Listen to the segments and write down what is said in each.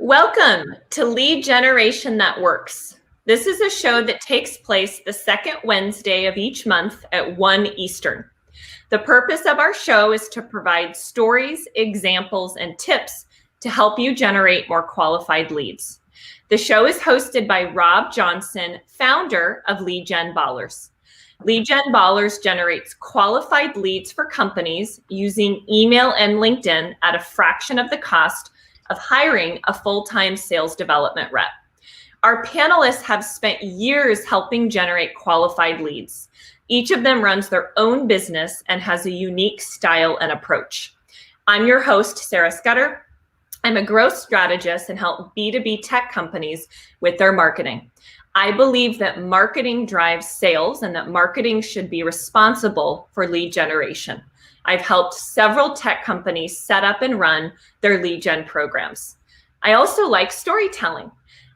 Welcome to Lead Generation That Works. This is a show that takes place the second Wednesday of each month at 1 Eastern. The purpose of our show is to provide stories, examples, and tips to help you generate more qualified leads. The show is hosted by Rob Johnson, founder of Lead Gen Ballers. Lead Gen Ballers generates qualified leads for companies using email and LinkedIn at a fraction of the cost of hiring a full-time sales development rep. Our panelists have spent years helping generate qualified leads. Each of them runs their own business and has a unique style and approach. I'm your host, Sarah Scudder. I'm a growth strategist and help B2B tech companies with their marketing. I believe that marketing drives sales and that marketing should be responsible for lead generation. I've helped several tech companies set up and run their lead gen programs. I also like storytelling.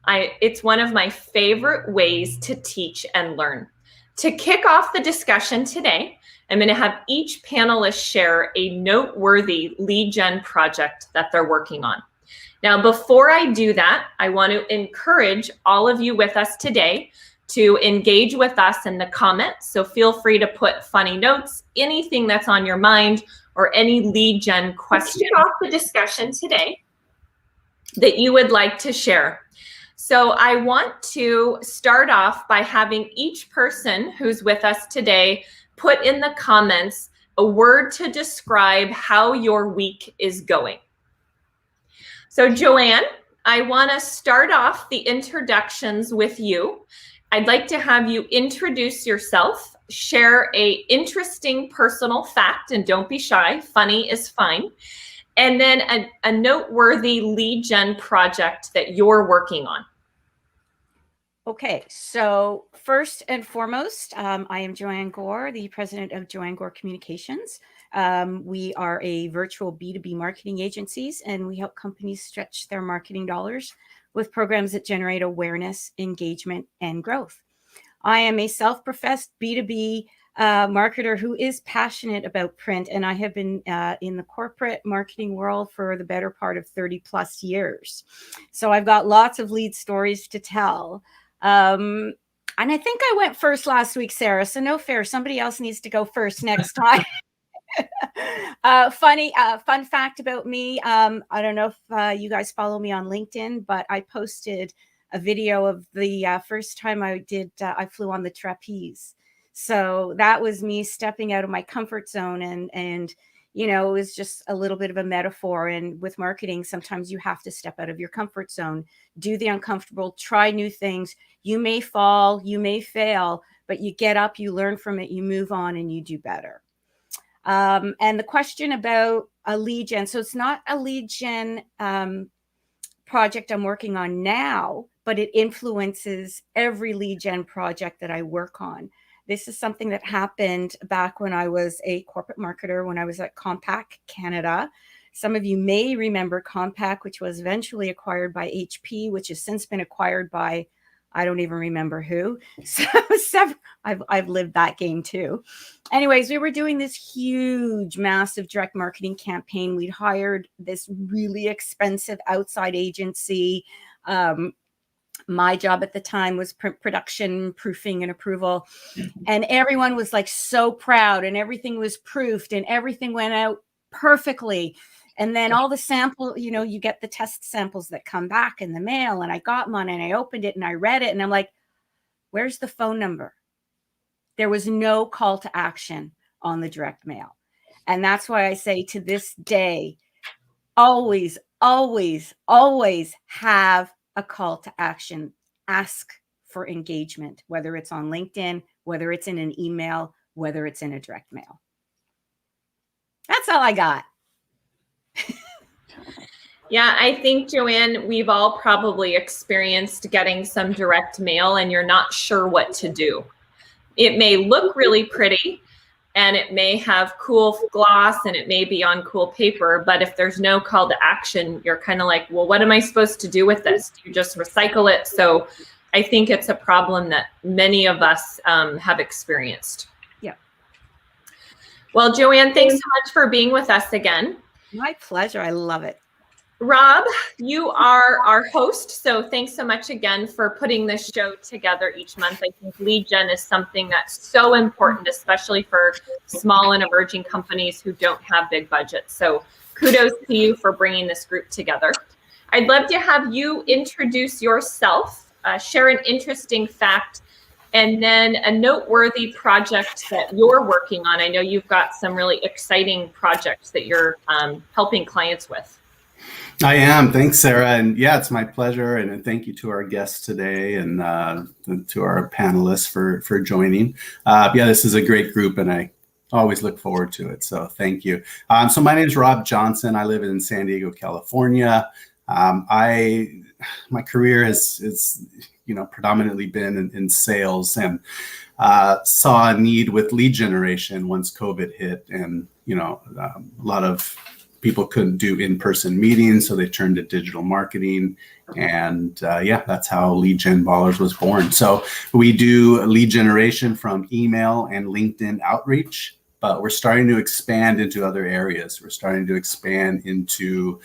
It's one of my favorite ways to teach and learn. To kick off the discussion today, I'm going to have each panelist share a noteworthy lead gen project that they're working on. Now, before I do that, I want to encourage all of you with us today to engage with us in the comments. So feel free to put funny notes, anything that's on your mind, or any lead gen question off the discussion today that you would like to share. So I want to start off by having each person who's with us today put in the comments a word to describe how your week is going. So Joanne, I want to start off the introductions with you. I'd like to have you introduce yourself, share an interesting personal fact, and don't be shy, funny is fine, and then a noteworthy lead gen project that you're working on. Okay, so first and foremost, I am Joanne Gore, the president of Joanne Gore Communications. We are a virtual B2B marketing agencies, and we help companies stretch their marketing dollars with programs that generate awareness, engagement, and growth. I am a self-professed B2B marketer who is passionate about print, and I have been in the corporate marketing world for the better part of 30 plus years. So I've got lots of lead stories to tell. And I think I went first last week, Sarah, so no fair. Somebody else needs to go first next time. Fun fact about me. I don't know if you guys follow me on LinkedIn, but I posted a video of the first time I flew on the trapeze. So that was me stepping out of my comfort zone, and you know, it was just a little bit of a metaphor. And with marketing, sometimes you have to step out of your comfort zone, do the uncomfortable, try new things. You may fall, you may fail, but you get up, you learn from it, you move on, and you do better. And the question about a lead gen. So it's not a lead gen project I'm working on now, but it influences every lead gen project that I work on. This is something that happened back when I was a corporate marketer, when I was at Compaq Canada. Some of you may remember Compaq, which was eventually acquired by HP, which has since been acquired by, I don't even remember who. So I've lived that game too. Anyways, we were doing this huge, massive direct marketing campaign. We'd hired this really expensive outside agency. My job at the time was production, proofing, and approval. And everyone was like so proud, and everything was proofed, and everything went out perfectly. And then all the sample, you know, you get the test samples that come back in the mail, and I got one and I opened it and I read it and I'm like, where's the phone number? There was no call to action on the direct mail. And that's why I say to this day, always, always, always have a call to action. Ask for engagement, whether it's on LinkedIn, whether it's in an email, whether it's in a direct mail. That's all I got. Yeah, I think, Joanne, we've all probably experienced getting some direct mail and you're not sure what to do. It may look really pretty and it may have cool gloss and it may be on cool paper, but if there's no call to action, you're kind of like, well, what am I supposed to do with this? Do you just recycle it? So I think it's a problem that many of us have experienced. Yeah. Well, Joanne, thanks so much for being with us again. My pleasure. I love it. Rob, you are our host, so thanks so much again for putting this show together each month. I think lead gen is something that's so important, especially for small and emerging companies who don't have big budgets. So kudos to you for bringing this group together. I'd love to have you introduce yourself, share an interesting fact, and then a noteworthy project that you're working on. I know you've got some really exciting projects that you're helping clients with. I am. Thanks, Sarah. And yeah, it's my pleasure. And thank you to our guests today and to our panelists for joining. Yeah, this is a great group and I always look forward to it. So thank you. So my name is Rob Johnson. I live in San Diego, California. My career has predominantly been in sales and saw a need with lead generation once COVID hit, and a lot of people couldn't do in-person meetings, so they turned to digital marketing, and that's how Lead Gen Ballers was born. So we do lead generation from email and LinkedIn outreach, but we're starting to expand into other areas. We're starting to expand into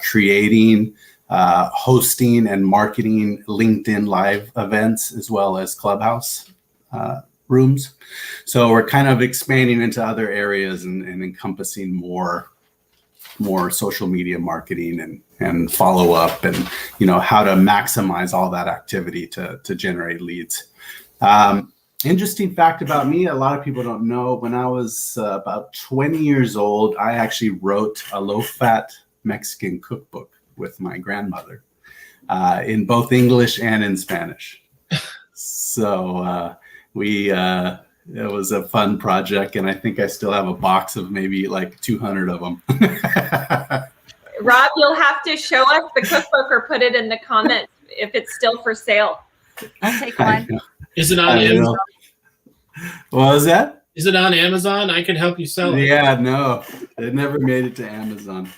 creating, hosting, and marketing LinkedIn live events, as well as Clubhouse rooms. So we're kind of expanding into other areas and encompassing more social media marketing and follow up, and how to maximize all that activity to generate leads. Interesting fact about me, a lot of people don't know, when I was about 20 years old, I actually wrote a low-fat Mexican cookbook with my grandmother in both English and in Spanish. So it was a fun project, and I think I still have a box of maybe like 200 of them. Rob, you'll have to show us the cookbook or put it in the comments if it's still for sale. I'll take one. Is it on Amazon? What was that? Is it on Amazon? I can help you sell it. Yeah, no, it never made it to Amazon.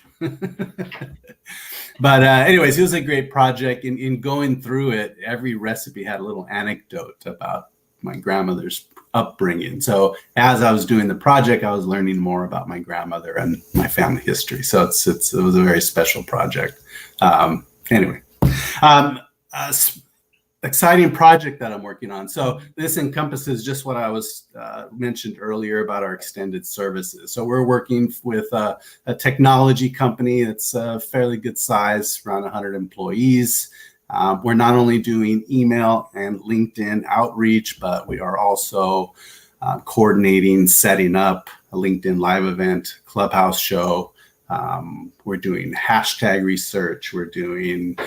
But anyways, it was a great project. In going through it, every recipe had a little anecdote about my grandmother's upbringing. So as I was doing the project, I was learning more about my grandmother and my family history. So it was a very special project. Exciting project that I'm working on. So this encompasses just what I was mentioned earlier about our extended services. So we're working with a technology company that's a fairly good size, around 100 employees. We're not only doing email and LinkedIn outreach, but we are also coordinating, setting up a LinkedIn live event, Clubhouse show. We're doing hashtag research. We're doing,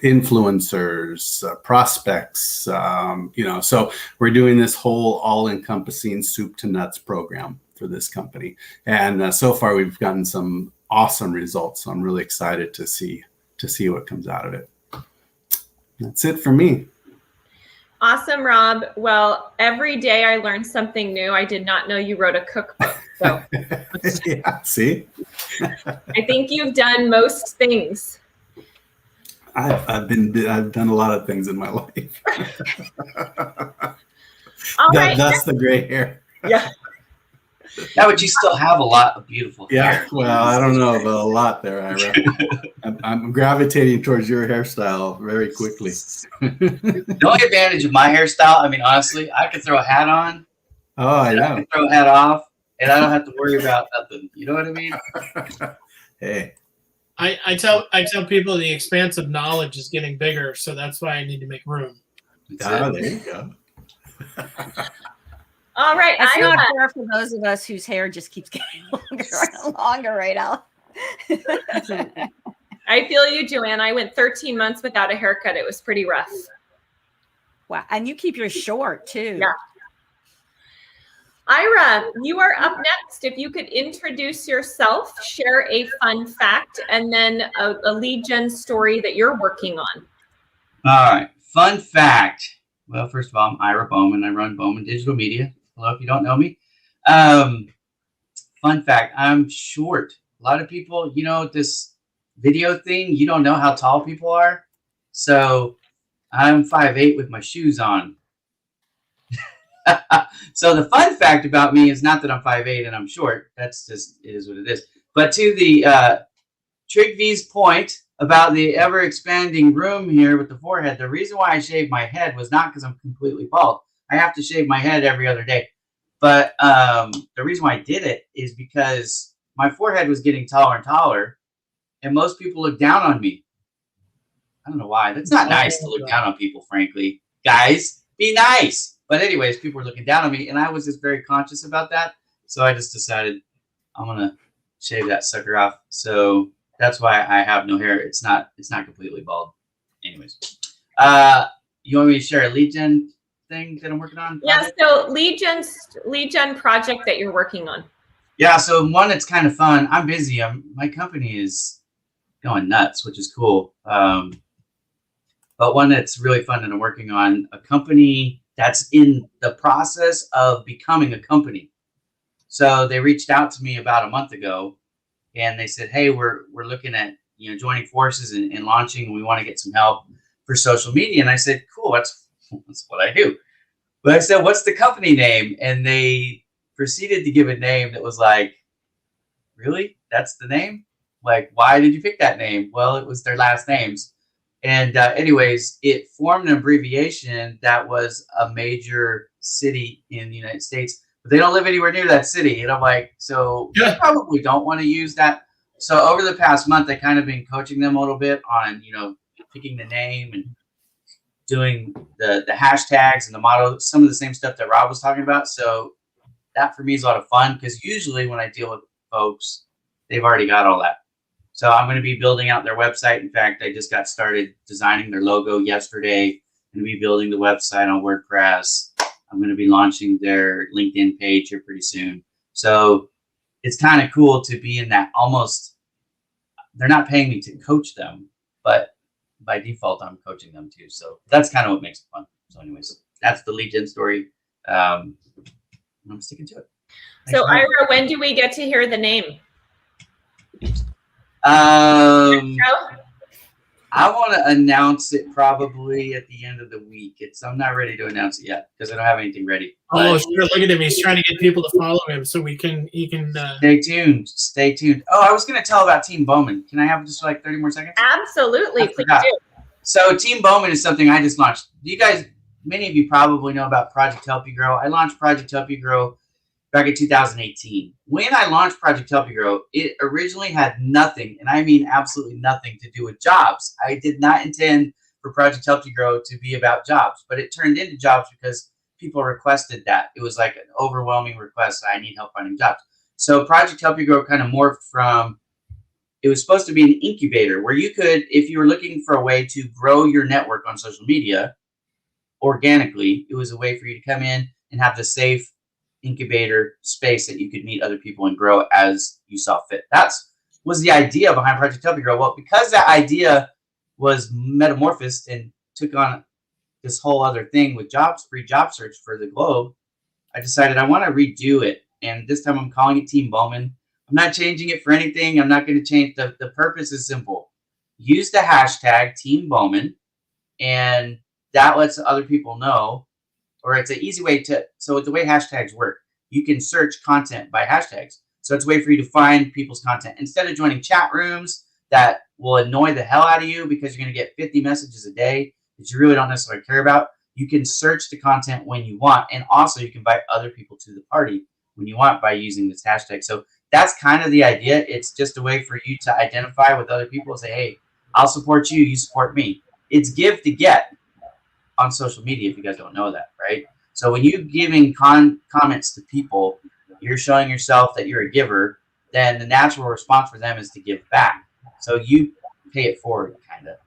influencers, prospects, so we're doing this whole all-encompassing soup to nuts program for this company. And so far we've gotten some awesome results. So I'm really excited to see what comes out of it. That's it for me. Awesome, Rob. Well, every day I learn something new. I did not know you wrote a cookbook. So yeah, see? I think you've done most things. I've done a lot of things in my life. All right. That's the gray hair. Yeah. Yeah, but you still have a lot of beautiful hair. Yeah, well, I don't know, but a lot there, Ira. I'm gravitating towards your hairstyle very quickly. The only advantage of my hairstyle, I mean, honestly, I can throw a hat on. Oh, I know. I can throw a hat off, and I don't have to worry about nothing. You know what I mean? Hey. I tell people the expanse of knowledge is getting bigger, so that's why I need to make room. Oh, there you go. All right. That's not fair for those of us whose hair just keeps getting longer and longer, right, Al? I feel you, Joanne. I went 13 months without a haircut. It was pretty rough. Wow. And you keep yours short, too. Yeah. Ira, you are up next. If you could introduce yourself, share a fun fact, and then a lead gen story that you're working on. All right. Fun fact. Well, first of all, I'm Ira Bowman. I run Bowman Digital Media. Hello, if you don't know me. Fun fact, I'm short. A lot of people, this video thing, you don't know how tall people are. So I'm 5'8" with my shoes on. So the fun fact about me is not that I'm 5'8" and I'm short. That's just, it is what it is. But to the Trig V's point about the ever expanding room here with the forehead, the reason why I shaved my head was not because I'm completely bald. I have to shave my head every other day. But the reason why I did it is because my forehead was getting taller and taller, and most people look down on me. I don't know why. That's not nice to look down on people, frankly. Guys, be nice. But anyways, people were looking down on me, and I was just very conscious about that. So I just decided I'm going to shave that sucker off. So that's why I have no hair. It's not completely bald. Anyways, you want me to share a lead gen thing that I'm working on? Yeah, so lead gen project that you're working on. Yeah, so one that's kind of fun. I'm busy. My company is going nuts, which is cool. But one that's really fun that I'm working on, a company that's in the process of becoming a company. So they reached out to me about a month ago, and they said, hey, we're looking at joining forces and launching, and we want to get some help for social media. And I said, cool, that's what I do. But I said, what's the company name? And they proceeded to give a name that was like, really? That's the name? Like, why did you pick that name? Well, it was their last names. And anyways, it formed an abbreviation that was a major city in the United States, but they don't live anywhere near that city. And I'm like, so you probably don't want to use that. So over the past month, I kind of been coaching them a little bit on, picking the name and doing the hashtags and the motto, some of the same stuff that Rob was talking about. So that for me is a lot of fun, because usually when I deal with folks, they've already got all that. So I'm going to be building out their website. In fact, I just got started designing their logo yesterday. I'm going to be building the website on WordPress. I'm going to be launching their LinkedIn page here pretty soon. So it's kind of cool to be in that almost, they're not paying me to coach them, but by default, I'm coaching them too. So that's kind of what makes it fun. So anyways, that's the lead gen story. I'm sticking to it. Thanks, So Ira, when do we get to hear the name? I want to announce it probably at the end of the week. I'm not ready to announce it yet because I don't have anything ready. Oh, sure. Look at him. He's trying to get people to follow him so he can. Stay tuned. Stay tuned. Oh, I was going to tell about Team Bowman. Can I have just like 30 more seconds? Absolutely. Please do. So Team Bowman is something I just launched. You guys, many of you probably know about Project Help You Grow. I launched Project Help You Grow back in 2018. When I launched Project Help You Grow, it originally had nothing, and I mean absolutely nothing, to do with jobs. I did not intend for Project Help You Grow to be about jobs, but it turned into jobs because people requested that. It was like an overwhelming request. I need help finding jobs. So Project Help You Grow kind of morphed from, it was supposed to be an incubator where you could, if you were looking for a way to grow your network on social media organically, it was a way for you to come in and have the safe incubator space that you could meet other people and grow as you saw fit. That was the idea behind Project Help You Grow. Well, because that idea was metamorphosed and took on this whole other thing with jobs, free job search for the globe, I decided I want to redo it. And this time I'm calling it Team Bowman. I'm not changing it for anything. I'm not going to change. The purpose is simple. Use the hashtag Team Bowman, and that lets other people know, or it's an easy way to, so the way hashtags work, you can search content by hashtags. So it's a way for you to find people's content. Instead of joining chat rooms that will annoy the hell out of you because you're going to get 50 messages a day that you really don't necessarily care about, you can search the content when you want. And also you can invite other people to the party when you want by using this hashtag. So that's kind of the idea. It's just a way for you to identify with other people and say, hey, I'll support you, you support me. It's give to get on social media, if you guys don't know that, right? So when you're giving comments to people, you're showing yourself that you're a giver, then the natural response for them is to give back. So you pay it forward, kind of.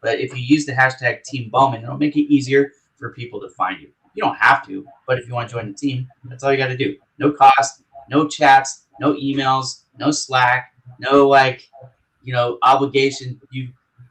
But if you use the hashtag Team Bowman, it'll make it easier for people to find you. You don't have to, but if you want to join the team, that's all you got to do. No cost, no chats, no emails, no Slack, no obligation.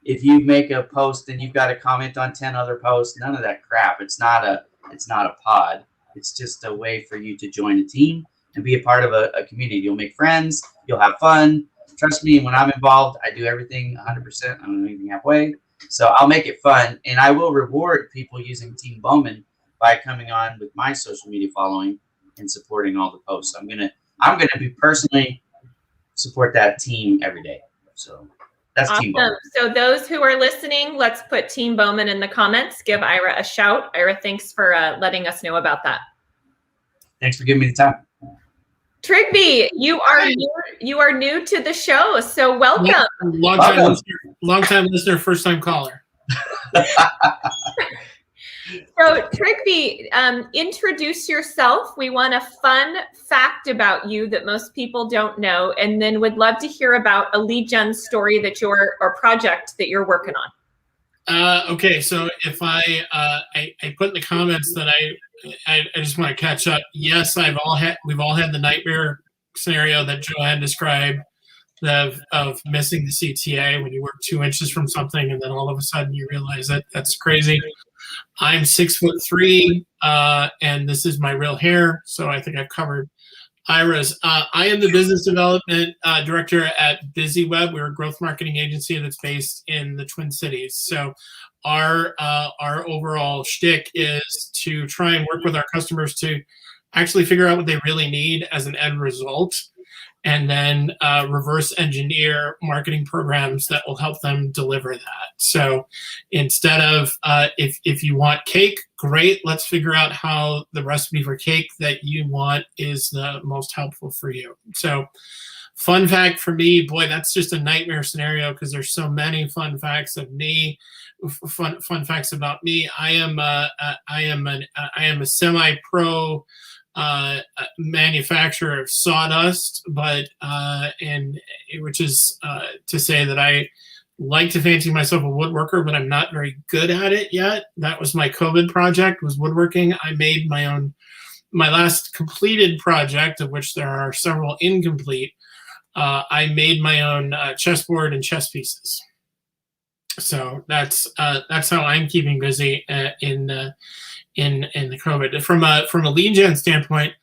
If you make a post, then you've got to comment on 10 other posts. None of that crap. It's not a pod. It's just a way for you to join a team and be a part of a community. You'll make friends. You'll have fun. Trust me, when I'm involved, I do everything 100%. I don't do anything halfway. So I'll make it fun, and I will reward people using Team Bowman by coming on with my social media following and supporting all the posts. I'm gonna be personally support that team every day. So That's Awesome. Team Bowman. So those who are listening, let's put Team Bowman in the comments. Give Ira a shout. Ira, thanks for letting us know about that. Thanks for giving me the time. Trigby, you are new to the show, so welcome. Long time listener, first time caller. So Trigby, introduce yourself. We want a fun fact about you that most people don't know, and then would love to hear about a lead gen story that or project that you're working on. Okay, so if I put in the comments that I just want to catch up. Yes, we've all had the nightmare scenario that Joanne described of missing the CTA when you work 2 inches from something and then all of a sudden you realize that's crazy. I'm 6'3", and this is my real hair, so I think I've covered Ira's. I am the business development director at BusyWeb. We're a growth marketing agency that's based in the Twin Cities. So our overall shtick is to try and work with our customers to actually figure out what they really need as an end result, and then reverse engineer marketing programs that will help them deliver that. So instead of if you want cake, great, let's figure out how the recipe for cake that you want is the most helpful for you. So fun fact for me, boy, that's just a nightmare scenario because there's so many fun facts of me. Fun facts about me. I am a semi-pro manufacturer of sawdust, but which is to say that I like to fancy myself a woodworker, but I'm not very good at it yet. That was my COVID project, was woodworking. I made my last completed project, of which there are several incomplete. I made my own chessboard and chess pieces. So that's how I'm keeping busy in the COVID. From a lead gen standpoint,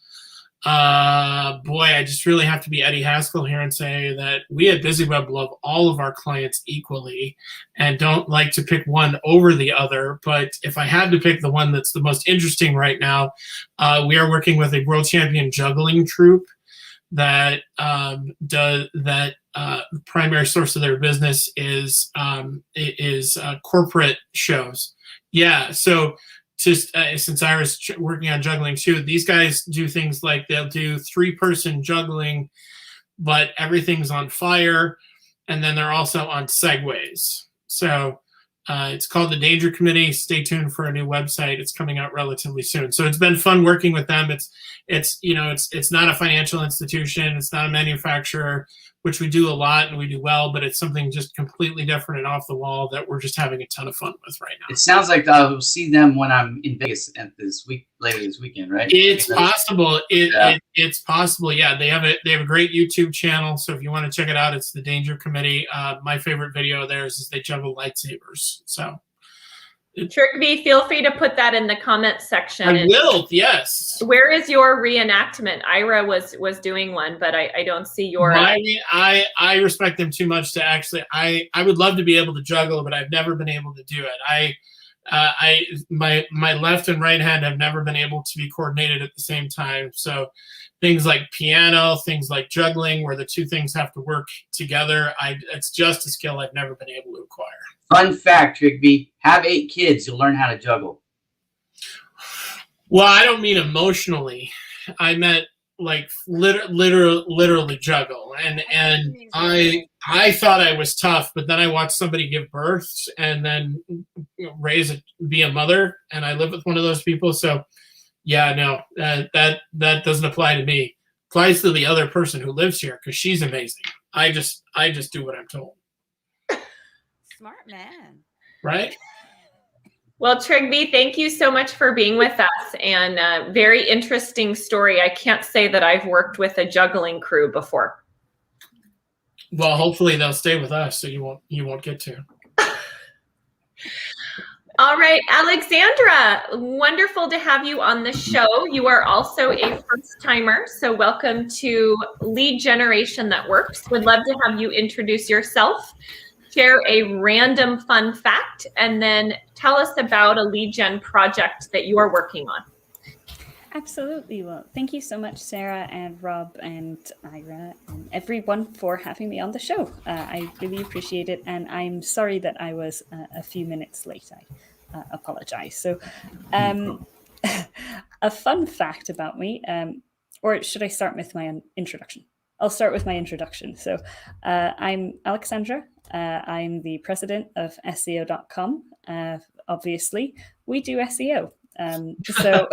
boy, I just really have to be Eddie Haskell here and say that we at BusyWeb love all of our clients equally and don't like to pick one over the other. But if I had to pick the one that's the most interesting right now, we are working with a world champion juggling troupe that the primary source of their business is corporate shows. Yeah, so just since I was working on juggling too, these guys do things like they'll do 3-person juggling, but everything's on fire, and then they're also on segways. So it's called the Danger Committee. Stay tuned for a new website. It's coming out relatively soon. So it's been fun working with them. It's not a financial institution. It's not a manufacturer, which we do a lot and we do well, but it's something just completely different and off the wall that we're just having a ton of fun with right now. It sounds like I'll see them when I'm in Vegas later this weekend, right? It's possible. It's possible. Yeah, they have a great YouTube channel. So if you want to check it out, it's the Danger Committee. My favorite video of theirs is they juggle lightsabers. So Trigby, feel free to put that in the comments section. I will, yes. Where is your reenactment? Ira was doing one, but I don't see your. I respect them too much to actually. I would love to be able to juggle, but I've never been able to do it. My left and right hand have never been able to be coordinated at the same time. So things like piano, things like juggling, where the two things have to work together, it's just a skill I've never been able to acquire. Fun fact, Trigby, have 8 kids, you'll learn how to juggle. Well, I don't mean emotionally. I meant like literally juggle. And I thought I was tough, but then I watched somebody give birth and then be a mother, and I live with one of those people. So yeah, no, that doesn't apply to me. It applies to the other person who lives here because she's amazing. I just do what I'm told. Smart man. Right? Well, Trigby, thank you so much for being with us, and very interesting story. I can't say that I've worked with a juggling crew before. Well, hopefully they'll stay with us, so you won't get to. All right, Alexandra, wonderful to have you on the show. You are also a first-timer, so welcome to Lead Generation That Works. Would love to have you introduce yourself, share a random fun fact, and then tell us about a lead gen project that you are working on. Absolutely. Well, thank you so much, Sarah and Rob and Ira and everyone for having me on the show. I really appreciate it. And I'm sorry that I was a few minutes late. I apologize. So a fun fact about me, or should I start with my introduction? I'll start with my introduction. So I'm Alexandra. I'm the president of SEO.com. Obviously, we do SEO. So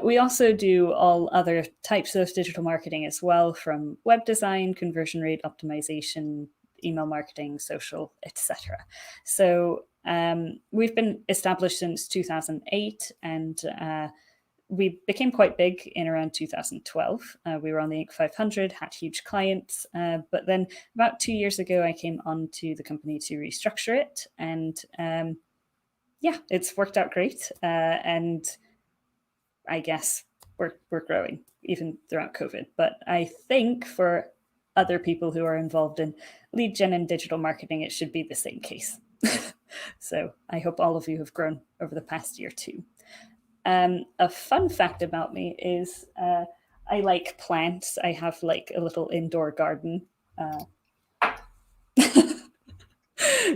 we also do all other types of digital marketing as well, from web design, conversion rate optimization, email marketing, social, etc. So we've been established since 2008, and we became quite big in around 2012. We were on the Inc. 500, had huge clients, but then about 2 years ago, I came onto the company to restructure it, and yeah, it's worked out great, and I guess we're growing even throughout COVID. But I think for other people who are involved in lead gen and digital marketing, it should be the same case. So I hope all of you have grown over the past year too. A fun fact about me is I like plants. I have like a little indoor garden.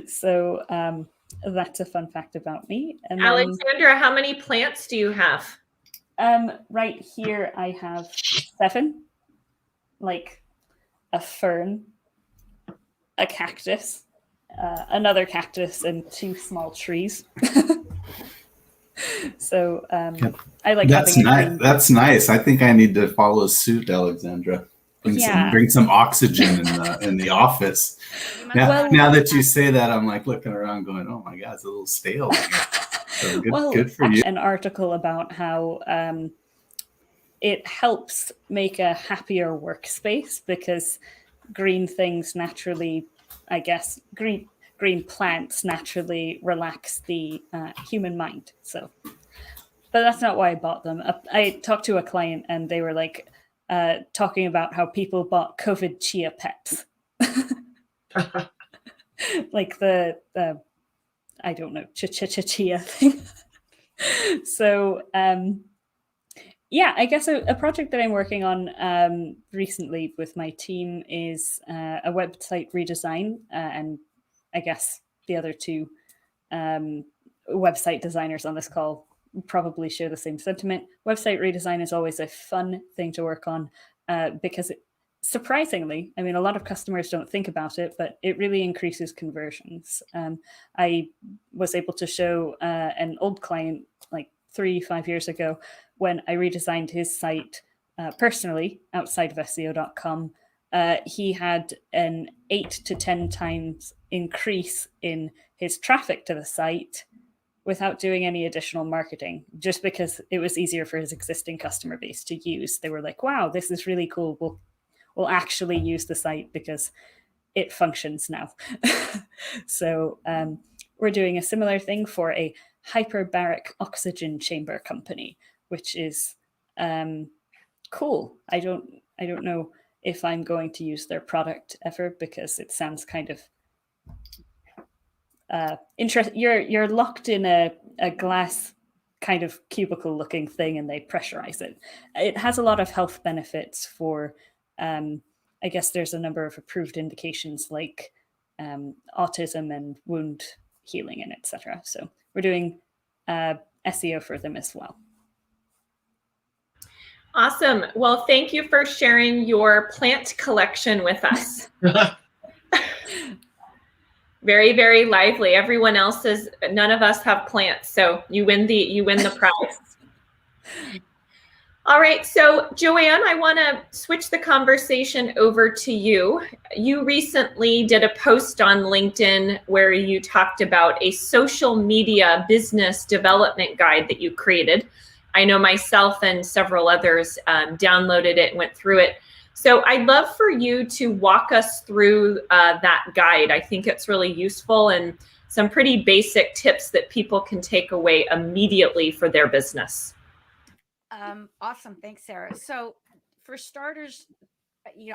So that's a fun fact about me. And Alexandra, how many plants do you have? Right here, I have 7, like a fern, a cactus, another cactus, and 2 small trees. So I like that's nice. That's nice. I think I need to follow suit, Alexandra. Bring some oxygen in the office. Now that you say that, I'm like looking around, going, "Oh my God, it's a little stale." So good for you. An article about how it helps make a happier workspace because green things naturally, I guess, green plants naturally relax the human mind. So, but that's not why I bought them. I talked to a client and they were like talking about how people bought COVID chia pets. Like the I don't know, chia thing. So yeah, I guess a project that I'm working on recently with my team is a website redesign, and I guess the other 2 website designers on this call probably share the same sentiment. Website redesign is always a fun thing to work on because surprisingly, I mean, a lot of customers don't think about it, but it really increases conversions. I was able to show an old client like 3-5 years ago when I redesigned his site personally outside of SEO.com. He had an 8 to 10 times increase in his traffic to the site without doing any additional marketing, just because it was easier for his existing customer base to use. They were like, wow, this is really cool. We'll actually use the site because it functions now. So we're doing a similar thing for a hyperbaric oxygen chamber company, which is cool. I don't know if I'm going to use their product ever because it sounds kind of interesting. You're locked in a glass kind of cubicle looking thing and they pressurize it. It has a lot of health benefits for I guess there's a number of approved indications like autism and wound healing and etc. So we're doing SEO for them as well. Awesome. Well, thank you for sharing your plant collection with us. Very, very lively. Everyone else is, none of us have plants, so you win the prize. All right, so Joanne, I want to switch the conversation over to you. You recently did a post on LinkedIn where you talked about a social media business development guide that you created. I know myself and several others downloaded it and went through it. So I'd love for you to walk us through that guide. I think it's really useful and some pretty basic tips that people can take away immediately for their business. Awesome. Thanks, Sarah. So for starters,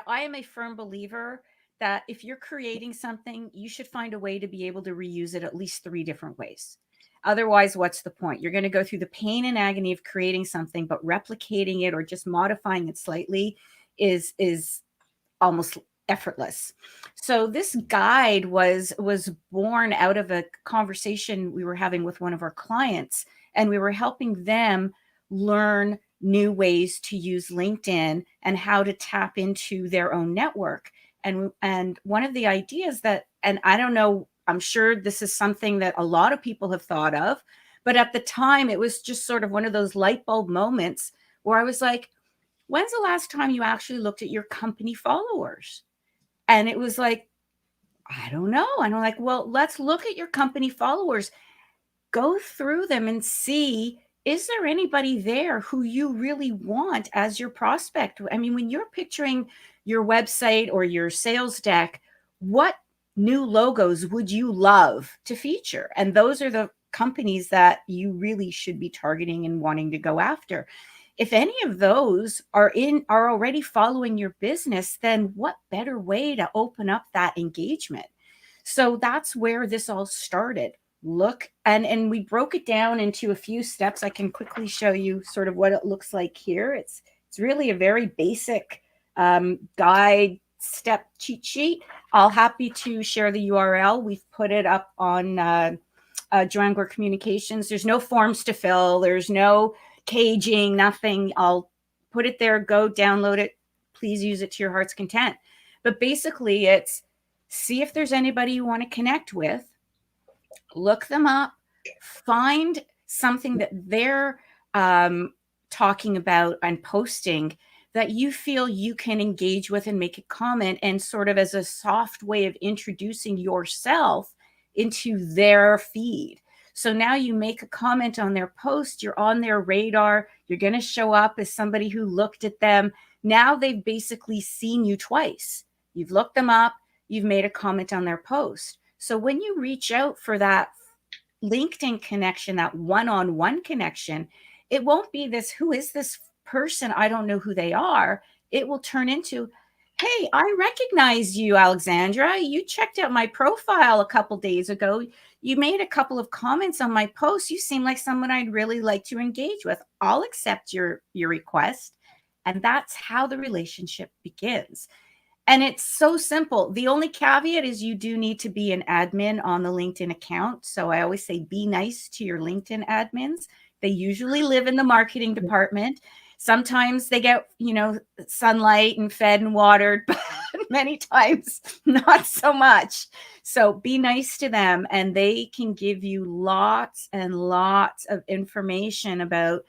I am a firm believer that if you're creating something, you should find a way to be able to reuse it at least 3 different ways. Otherwise, what's the point? You're going to go through the pain and agony of creating something, but replicating it or just modifying it slightly is almost effortless. So this guide was born out of a conversation we were having with one of our clients, and we were helping them learn new ways to use LinkedIn and how to tap into their own network. And one of the ideas that, and I don't know, I'm sure this is something that a lot of people have thought of, but at the time it was just sort of one of those light bulb moments where I was like, when's the last time you actually looked at your company followers? And it was like, I don't know. And I'm like, well, let's look at your company followers, go through them and see, is there anybody there who you really want as your prospect? I mean, when you're picturing your website or your sales deck, what new logos would you love to feature? And those are the companies that you really should be targeting and wanting to go after. If any of those are already following your business, then what better way to open up that engagement? So that's where this all started. Look, and we broke it down into a few steps. I can quickly show you sort of what it looks like here. It's really a very basic guide step cheat sheet. I'll happy to share the URL. We've put it up on Joanne Gore Communications. There's no forms to fill. There's no caging, nothing. I'll put it there, go download it. Please use it to your heart's content. But basically it's see if there's anybody you want to connect with, look them up, find something that they're talking about and posting that you feel you can engage with and make a comment, and sort of as a soft way of introducing yourself into their feed. So now you make a comment on their post, you're on their radar, you're going to show up as somebody who looked at them. Now they've basically seen you twice. You've looked them up, you've made a comment on their post. So when you reach out for that LinkedIn connection, that one-on-one connection, it won't be this, who is this person? I don't know who they are. It will turn into, hey, I recognize you, Alexandra. You checked out my profile a couple days ago. You made a couple of comments on my post. You seem like someone I'd really like to engage with. I'll accept your request. And that's how the relationship begins. And it's so simple. The only caveat is you do need to be an admin on the LinkedIn account. So I always say, be nice to your LinkedIn admins. They usually live in the marketing department. Sometimes they get, sunlight and fed and watered, but many times not so much. So be nice to them, and they can give you lots and lots of information about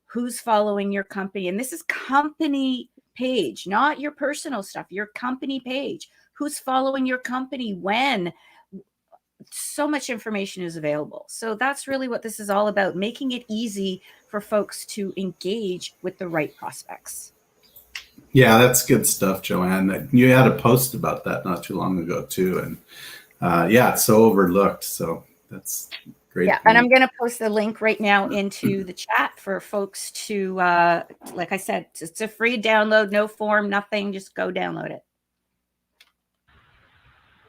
who's following your company. And this is company page, not your personal stuff, your company page. Who's following your company when? So much information is available. So that's really what this is all about, making it easy for folks to engage with the right prospects. Yeah, that's good stuff, Joanne. You had a post about that not too long ago too. And it's so overlooked. So that's great. Yeah, and I'm going to post the link right now into the chat for folks to, like I said, it's a free download, no form, nothing, just go download it.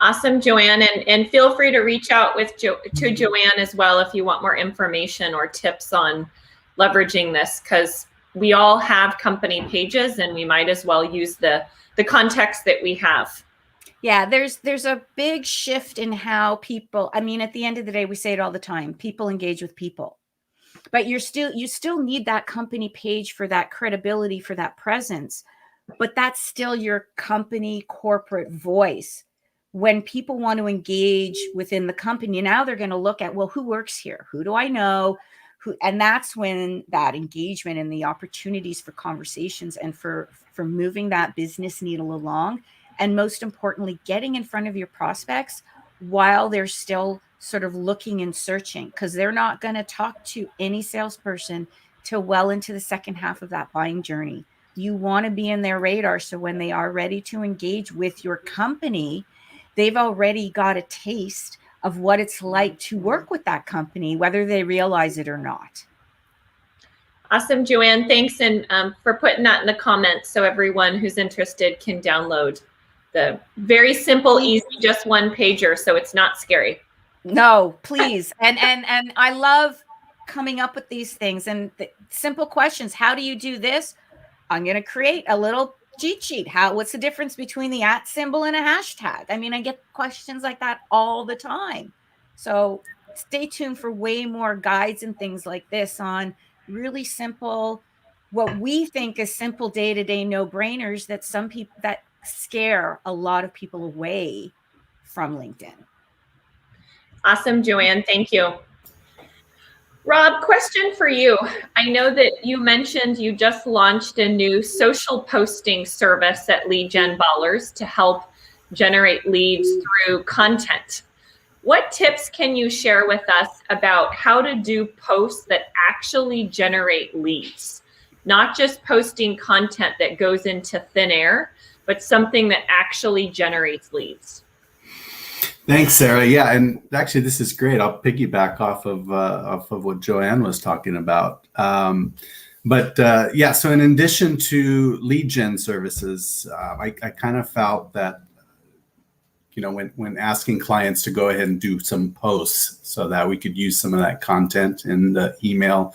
Awesome, Joanne, and feel free to reach out to Joanne as well if you want more information or tips on leveraging this, because we all have company pages and we might as well use the context that we have. Yeah, there's a big shift in how people, I mean, at the end of the day, we say it all the time, people engage with people. But you still need that company page for that credibility, for that presence. But that's still your company corporate voice. When people want to engage within the company, now they're going to look at, well, who works here? Who do I know? And that's when that engagement and the opportunities for conversations and for moving that business needle along. And most importantly, getting in front of your prospects while they're still sort of looking and searching, because they're not going to talk to any salesperson till well into the second half of that buying journey. You want to be in their radar. So when they are ready to engage with your company, they've already got a taste of what it's like to work with that company, whether they realize it or not. Awesome, Joanne. Thanks, and for putting that in the comments so everyone who's interested can download the very simple, easy, just one pager, so it's not scary. No, please. And I love coming up with these things and simple questions. How do you do this? I'm going to create a little cheat sheet. What's the difference between the @ symbol and a hashtag? I mean, I get questions like that all the time. So stay tuned for way more guides and things like this on really simple, what we think is simple day-to-day no-brainers that some people that scare a lot of people away from LinkedIn. Awesome, Joanne. Thank you. Rob, question for you. I know that you mentioned you just launched a new social posting service at Lead Gen Ballers to help generate leads through content. What tips can you share with us about how to do posts that actually generate leads? Not just posting content that goes into thin air, but something that actually generates leads. Thanks, Sarah. Yeah, and actually, this is great. I'll piggyback off of what Joanne was talking about. Yeah, so in addition to lead gen services, I kind of felt that, when asking clients to go ahead and do some posts so that we could use some of that content in the email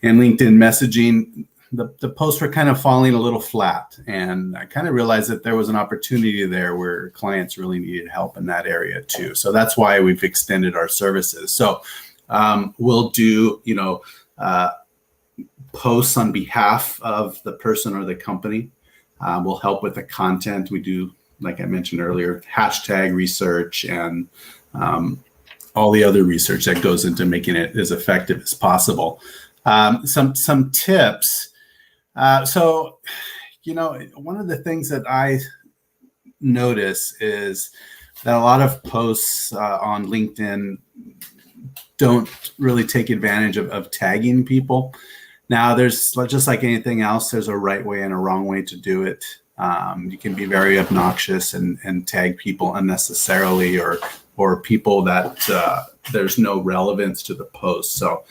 and LinkedIn messaging, the posts were kind of falling a little flat. And I kind of realized that there was an opportunity there where clients really needed help in that area too. So that's why we've extended our services. So we'll do, posts on behalf of the person or the company. We'll help with the content. We do, like I mentioned earlier, hashtag research and all the other research that goes into making it as effective as possible. Some tips. So, one of the things that I notice is that a lot of posts on LinkedIn don't really take advantage of tagging people. Now, there's just like anything else, there's a right way and a wrong way to do it. You can be very obnoxious and tag people unnecessarily or people that there's no relevance to the post. So,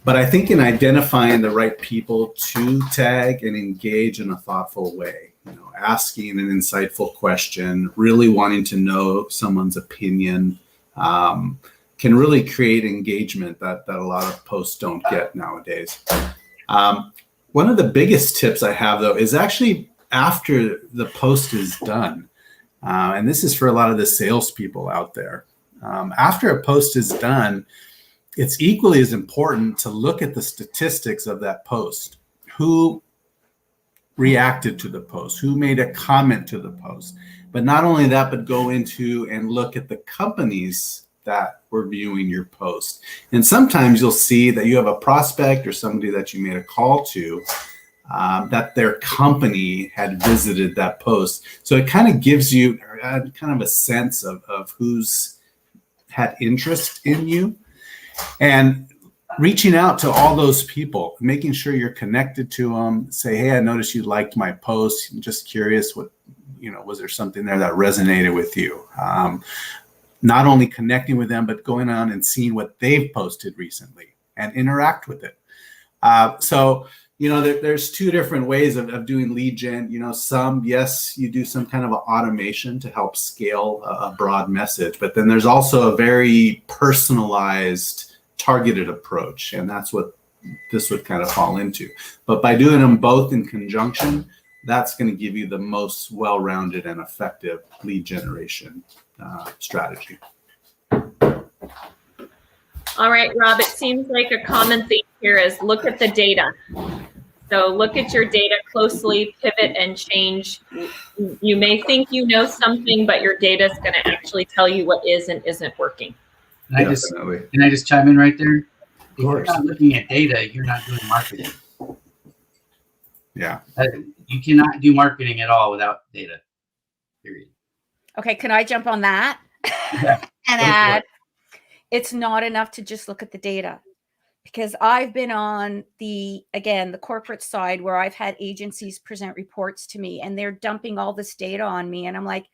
but I think in identifying the right people to tag and engage in a thoughtful way, asking an insightful question, really wanting to know someone's opinion, can really create engagement that a lot of posts don't get nowadays. One of the biggest tips I have, though, is actually after the post is done. And this is for a lot of the salespeople out there. After a post is done, it's equally as important to look at the statistics of that post. Who reacted to the post? Who made a comment to the post? But not only that, but go into and look at the companies that were viewing your post. And sometimes you'll see that you have a prospect or somebody that you made a call to, that their company had visited that post. So it kind of gives you kind of a sense of who's had interest in you. And reaching out to all those people, making sure you're connected to them, say, hey, I noticed you liked my post. I'm just curious what, was there something there that resonated with you? Not only connecting with them, but going on and seeing what they've posted recently and interact with it. There's two different ways of doing lead gen. Yes, you do some kind of automation to help scale a broad message, but then there's also a very personalized, targeted approach, and that's what this would kind of fall into. But by doing them both in conjunction, that's going to give you the most well-rounded and effective lead generation strategy. All right, Rob, it seems like a common theme here is look at the data. So look at your data closely, pivot and change. You may think you know something, but your data is going to actually tell you what is and isn't working. Can I just chime in right there? If you're not looking at data, you're not doing marketing. Yeah. You cannot do marketing at all without data, period. Okay, can I jump on that? Yeah. And add, it's not enough to just look at the data. Because I've been on the corporate side where I've had agencies present reports to me and they're dumping all this data on me. And I'm like,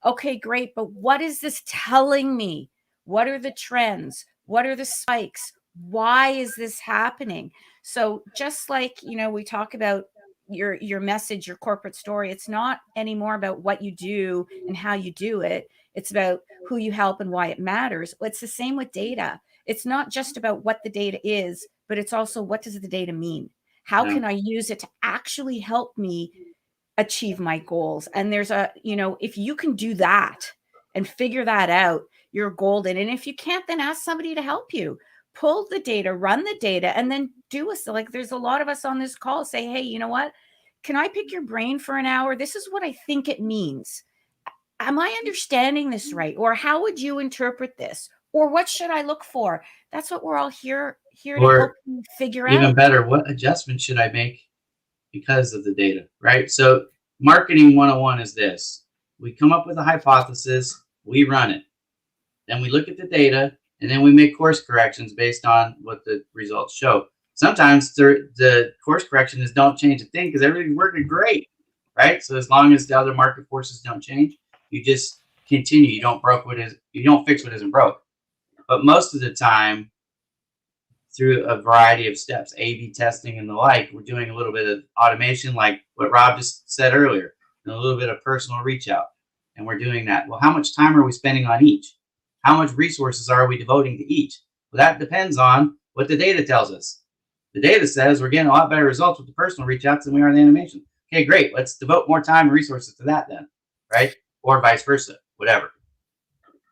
okay, great. But what is this telling me? What are the trends? What are the spikes? Why is this happening? So just like, we talk about your message, your corporate story. It's not anymore about what you do and how you do it. It's about who you help and why it matters. It's the same with data. It's not just about what the data is, but it's also, what does the data mean? How can I use it to actually help me achieve my goals? And there's a, if you can do that and figure that out, you're golden. And if you can't, then ask somebody to help you. Pull the data, run the data, and then do us. Like, there's a lot of us on this call say, hey, you know what? Can I pick your brain for an hour? This is what I think it means. Am I understanding this right? Or how would you interpret this? Or what should I look for? That's what we're all here to help you figure out. Even better, what adjustments should I make because of the data, right? So marketing 101 is this. We come up with a hypothesis, we run it. Then we look at the data, and then we make course corrections based on what the results show. Sometimes the course correction is don't change a thing because everything's working great, right? So as long as the other market forces don't change, you just continue. You don't fix what isn't broke. But most of the time, through a variety of steps, A/B testing and the like, we're doing a little bit of automation, like what Rob just said earlier, and a little bit of personal reach out. And we're doing that. Well, how much time are we spending on each? How much resources are we devoting to each? Well, that depends on what the data tells us. The data says we're getting a lot better results with the personal reach outs than we are in the animation. Okay, great. Let's devote more time and resources to that then, right? Or vice versa, whatever.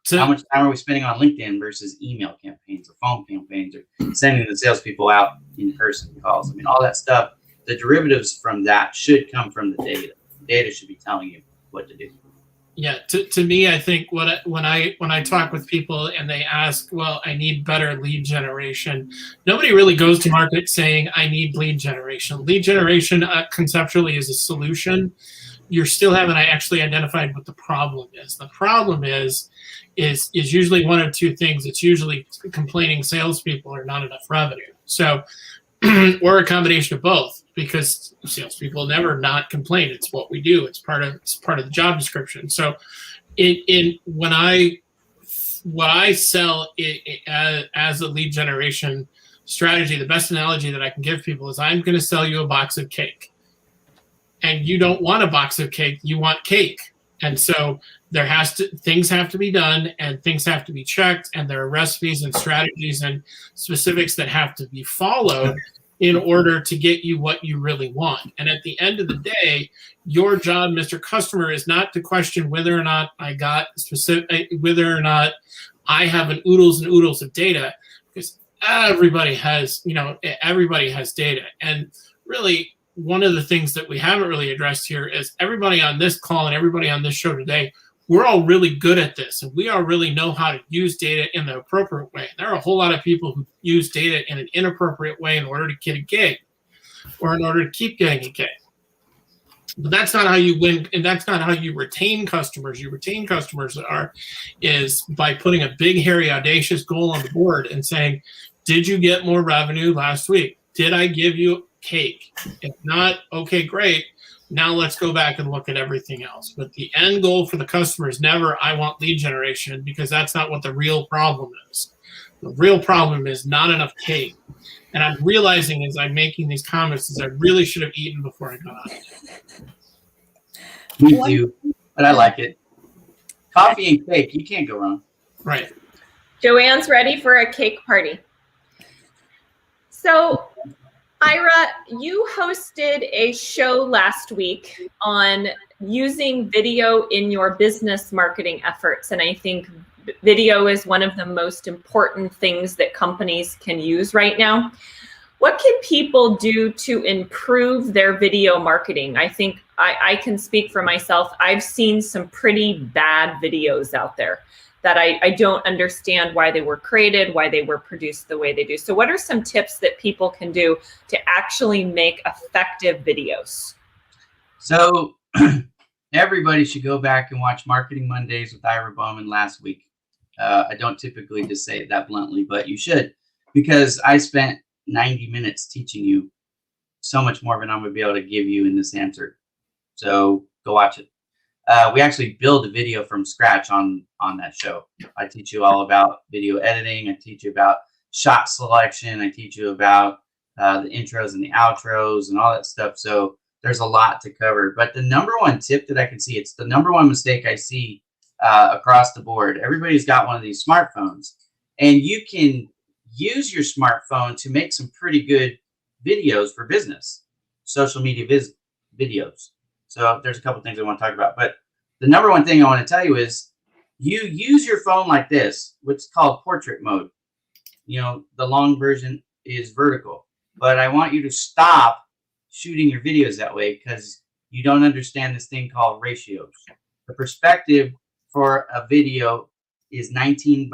So how much time are we spending on LinkedIn versus email campaigns or phone campaigns or sending the salespeople out in person calls? I mean, all that stuff, the derivatives from that should come from the data. The data should be telling you what to do. Yeah, to me, I think when I talk with people and they ask, well, I need better lead generation, nobody really goes to market saying, I need lead generation. Lead generation conceptually is a solution. You still haven't actually identified what the problem is. The problem is usually one of two things. It's usually complaining salespeople or not enough revenue. So, or a combination of both, because salespeople never not complain. It's what we do. It's part of the job description. So, what I sell as a lead generation strategy, the best analogy that I can give people is I'm going to sell you a box of cake, and you don't want a box of cake. You want cake, and so things have to be done and things have to be checked, and there are recipes and strategies and specifics that have to be followed in order to get you what you really want. And at the end of the day, your job, Mr. Customer, is not to question whether or not whether or not I have an oodles and oodles of data, because everybody has data. And really, one of the things that we haven't really addressed here is everybody on this call and everybody on this show today, we're all really good at this, and we all really know how to use data in the appropriate way. There are a whole lot of people who use data in an inappropriate way in order to get a gig or in order to keep getting a gig. But that's not how you win, and that's not how you retain customers. You retain customers is by putting a big, hairy, audacious goal on the board and saying, did you get more revenue last week? Did I give you cake? If not, okay, great. Now let's go back and look at everything else. But the end goal for the customer is never, I want lead generation, because that's not what the real problem is. The real problem is not enough cake. And I'm realizing as I'm making these comments is I really should have eaten before I got on. Me too, but I like it. Coffee and cake, you can't go wrong. Right. Joanne's ready for a cake party. So, Ira, you hosted a show last week on using video in your business marketing efforts. And I think video is one of the most important things that companies can use right now. What can people do to improve their video marketing? I think I can speak for myself. I've seen some pretty bad videos out there that I don't understand why they were created, why they were produced the way they do. So what are some tips that people can do to actually make effective videos? So everybody should go back and watch Marketing Mondays with Ira Bowman last week. I don't typically just say it that bluntly, but you should, because I spent 90 minutes teaching you so much more than I'm going to be able to give you in this answer. So go watch it. We actually build a video from scratch on that show. I teach you all about video editing. I teach you about shot selection. I teach you about the intros and the outros and all that stuff. So there's a lot to cover. But the number one tip that I can see, it's the number one mistake I see across the board. Everybody's got one of these smartphones, and you can use your smartphone to make some pretty good videos for business, social media videos. So there's a couple things I want to talk about. But the number one thing I want to tell you is you use your phone like this, what's called portrait mode. You know, the long version is vertical. But I want you to stop shooting your videos that way because you don't understand this thing called ratios. The perspective for a video is 1920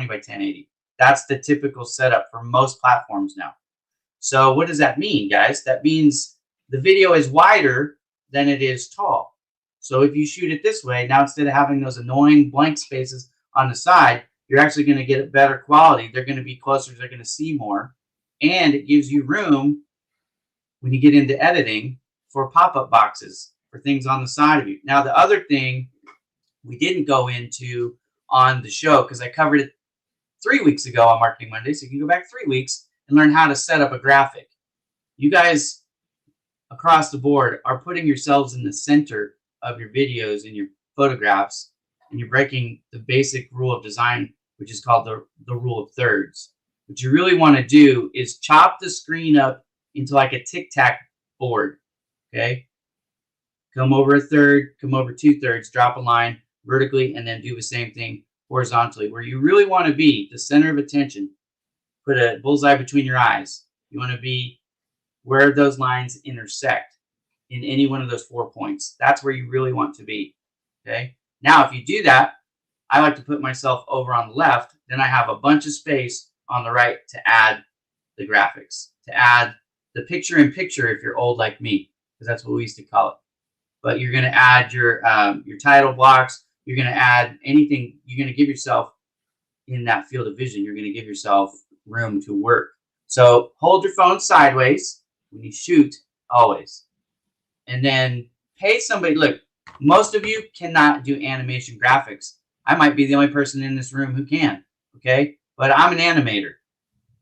by 1080. That's the typical setup for most platforms now. So what does that mean, guys? That means the video is wider than it is tall. So if you shoot it this way, now instead of having those annoying blank spaces on the side, you're actually going to get a better quality. They're going to be closer. They're going to see more. And it gives you room when you get into editing for pop-up boxes, for things on the side of you. Now, the other thing we didn't go into on the show, because I covered it 3 weeks ago on Marketing Monday, so you can go back 3 weeks and learn how to set up a graphic. You guys across the board are putting yourselves in the center of your videos and your photographs, and you're breaking the basic rule of design, which is called the rule of thirds. What you really want to do is chop the screen up into like a tic-tac board, okay? Come over a third, come over 2/3, drop a line vertically, and then do the same thing horizontally. Where you really want to be, the center of attention, put a bullseye between your eyes. You want to be where those lines intersect in any one of those 4 points. That's where you really want to be, okay? Now, if you do that, I like to put myself over on the left. Then I have a bunch of space on the right to add the graphics, to add the picture-in-picture if you're old like me, because that's what we used to call it. But you're going to add your title blocks. You're going to add anything. You're going to give yourself in that field of vision. You're going to give yourself room to work. So hold your phone sideways when you shoot, always. And then pay somebody. Look, most of you cannot do animation graphics. I might be the only person in this room who can, okay? But I'm an animator.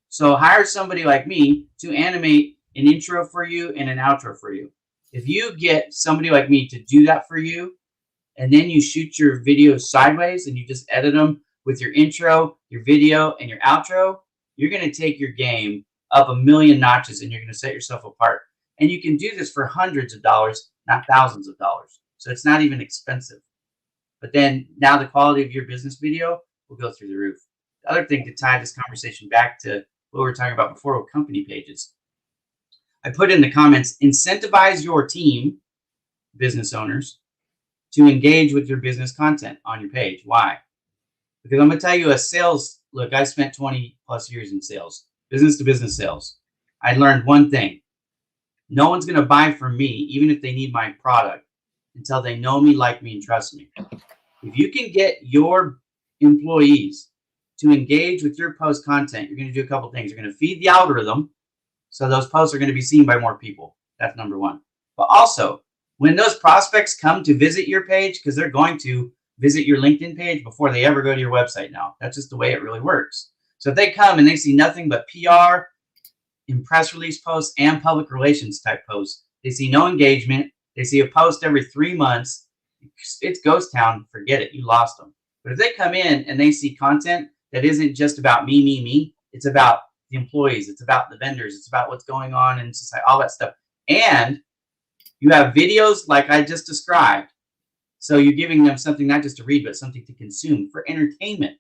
So hire somebody like me to animate an intro for you and an outro for you. If you get somebody like me to do that for you, and then you shoot your videos sideways and you just edit them with your intro, your video, and your outro, you're going to take your game up a million notches and you're going to set yourself apart. And you can do this for hundreds of dollars, not thousands of dollars. So it's not even expensive. But then now the quality of your business video will go through the roof. The other thing to tie this conversation back to what we were talking about before with company pages, I put in the comments, incentivize your team, business owners, to engage with your business content on your page. Why? Because I'm going to tell you a sales, look, I spent 20 plus years in sales, business to business sales. I learned one thing. No one's going to buy from me, even if they need my product, until they know me, like me, and trust me. If you can get your employees to engage with your post content, you're going to do a couple things. You're going to feed the algorithm, so those posts are going to be seen by more people. That's number one. But also, when those prospects come to visit your page, because they're going to visit your LinkedIn page before they ever go to your website now. That's just the way it really works. So if they come and they see nothing but PR, in press release posts, and public relations type posts, they see no engagement. They see a post every 3 months. It's ghost town. Forget it. You lost them. But if they come in and they see content that isn't just about me, it's about the employees. It's about the vendors. It's about what's going on in society, all that stuff. And you have videos like I just described. So you're giving them something not just to read, but something to consume for entertainment.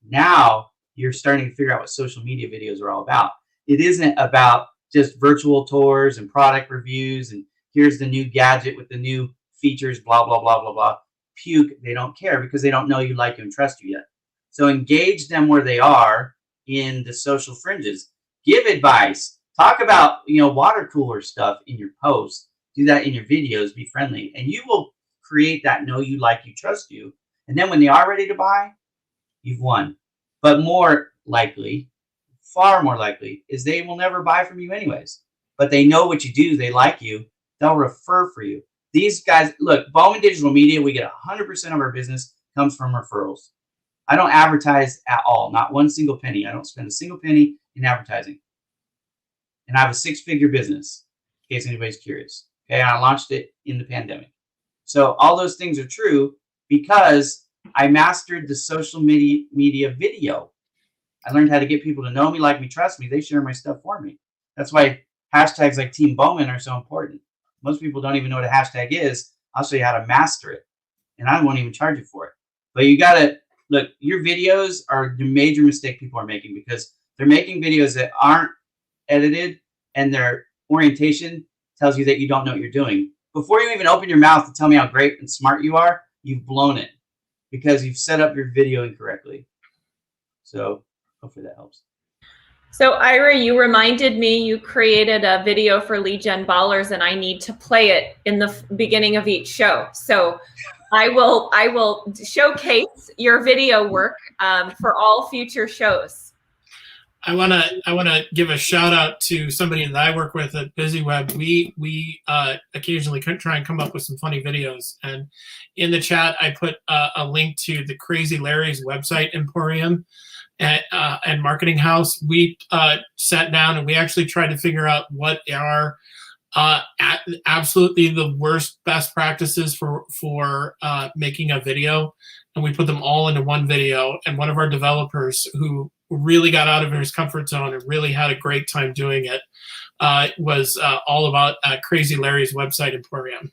Now you're starting to figure out what social media videos are all about. It isn't about just virtual tours and product reviews and here's the new gadget with the new features, blah, blah, blah, blah, blah. Puke, they don't care because they don't know you, like you, and trust you yet. So engage them where they are in the social fringes. Give advice. Talk about, water cooler stuff in your posts. Do that in your videos. Be friendly. And you will create that know you, like you, trust you. And then when they are ready to buy, you've won. But more likely, far more likely, is they will never buy from you anyways. But they know what you do. They like you. They'll refer for you. These guys, look, Bowman Digital Media, we get 100% of our business comes from referrals. I don't advertise at all, not one single penny. I don't spend a single penny in advertising. And I have a 6-figure business. in case anybody's curious. Okay, and I launched it in the pandemic. So all those things are true because I mastered the social media video. I learned how to get people to know me, like me, trust me. They share my stuff for me. That's why hashtags like Team Bowman are so important. Most people don't even know what a hashtag is. I'll show you how to master it, and I won't even charge you for it. But you gotta look. Your videos are the major mistake people are making because they're making videos that aren't edited, and their orientation tells you that you don't know what you're doing. Before you even open your mouth to tell me how great and smart you are, you've blown it because you've set up your video incorrectly. So hopefully that helps. So Ira, you reminded me you created a video for Lead Gen Ballers, and I need to play it in the beginning of each show. So I will showcase your video work for all future shows. I wanna give a shout out to somebody that I work with at BusyWeb. We occasionally try and come up with some funny videos, and in the chat I put a link to the Crazy Larry's website emporium and marketing house. We sat down and we actually tried to figure out what are absolutely the worst best practices for making a video, and we put them all into one video. And one of our developers who really got out of his comfort zone and really had a great time doing it was all about Crazy Larry's website emporium.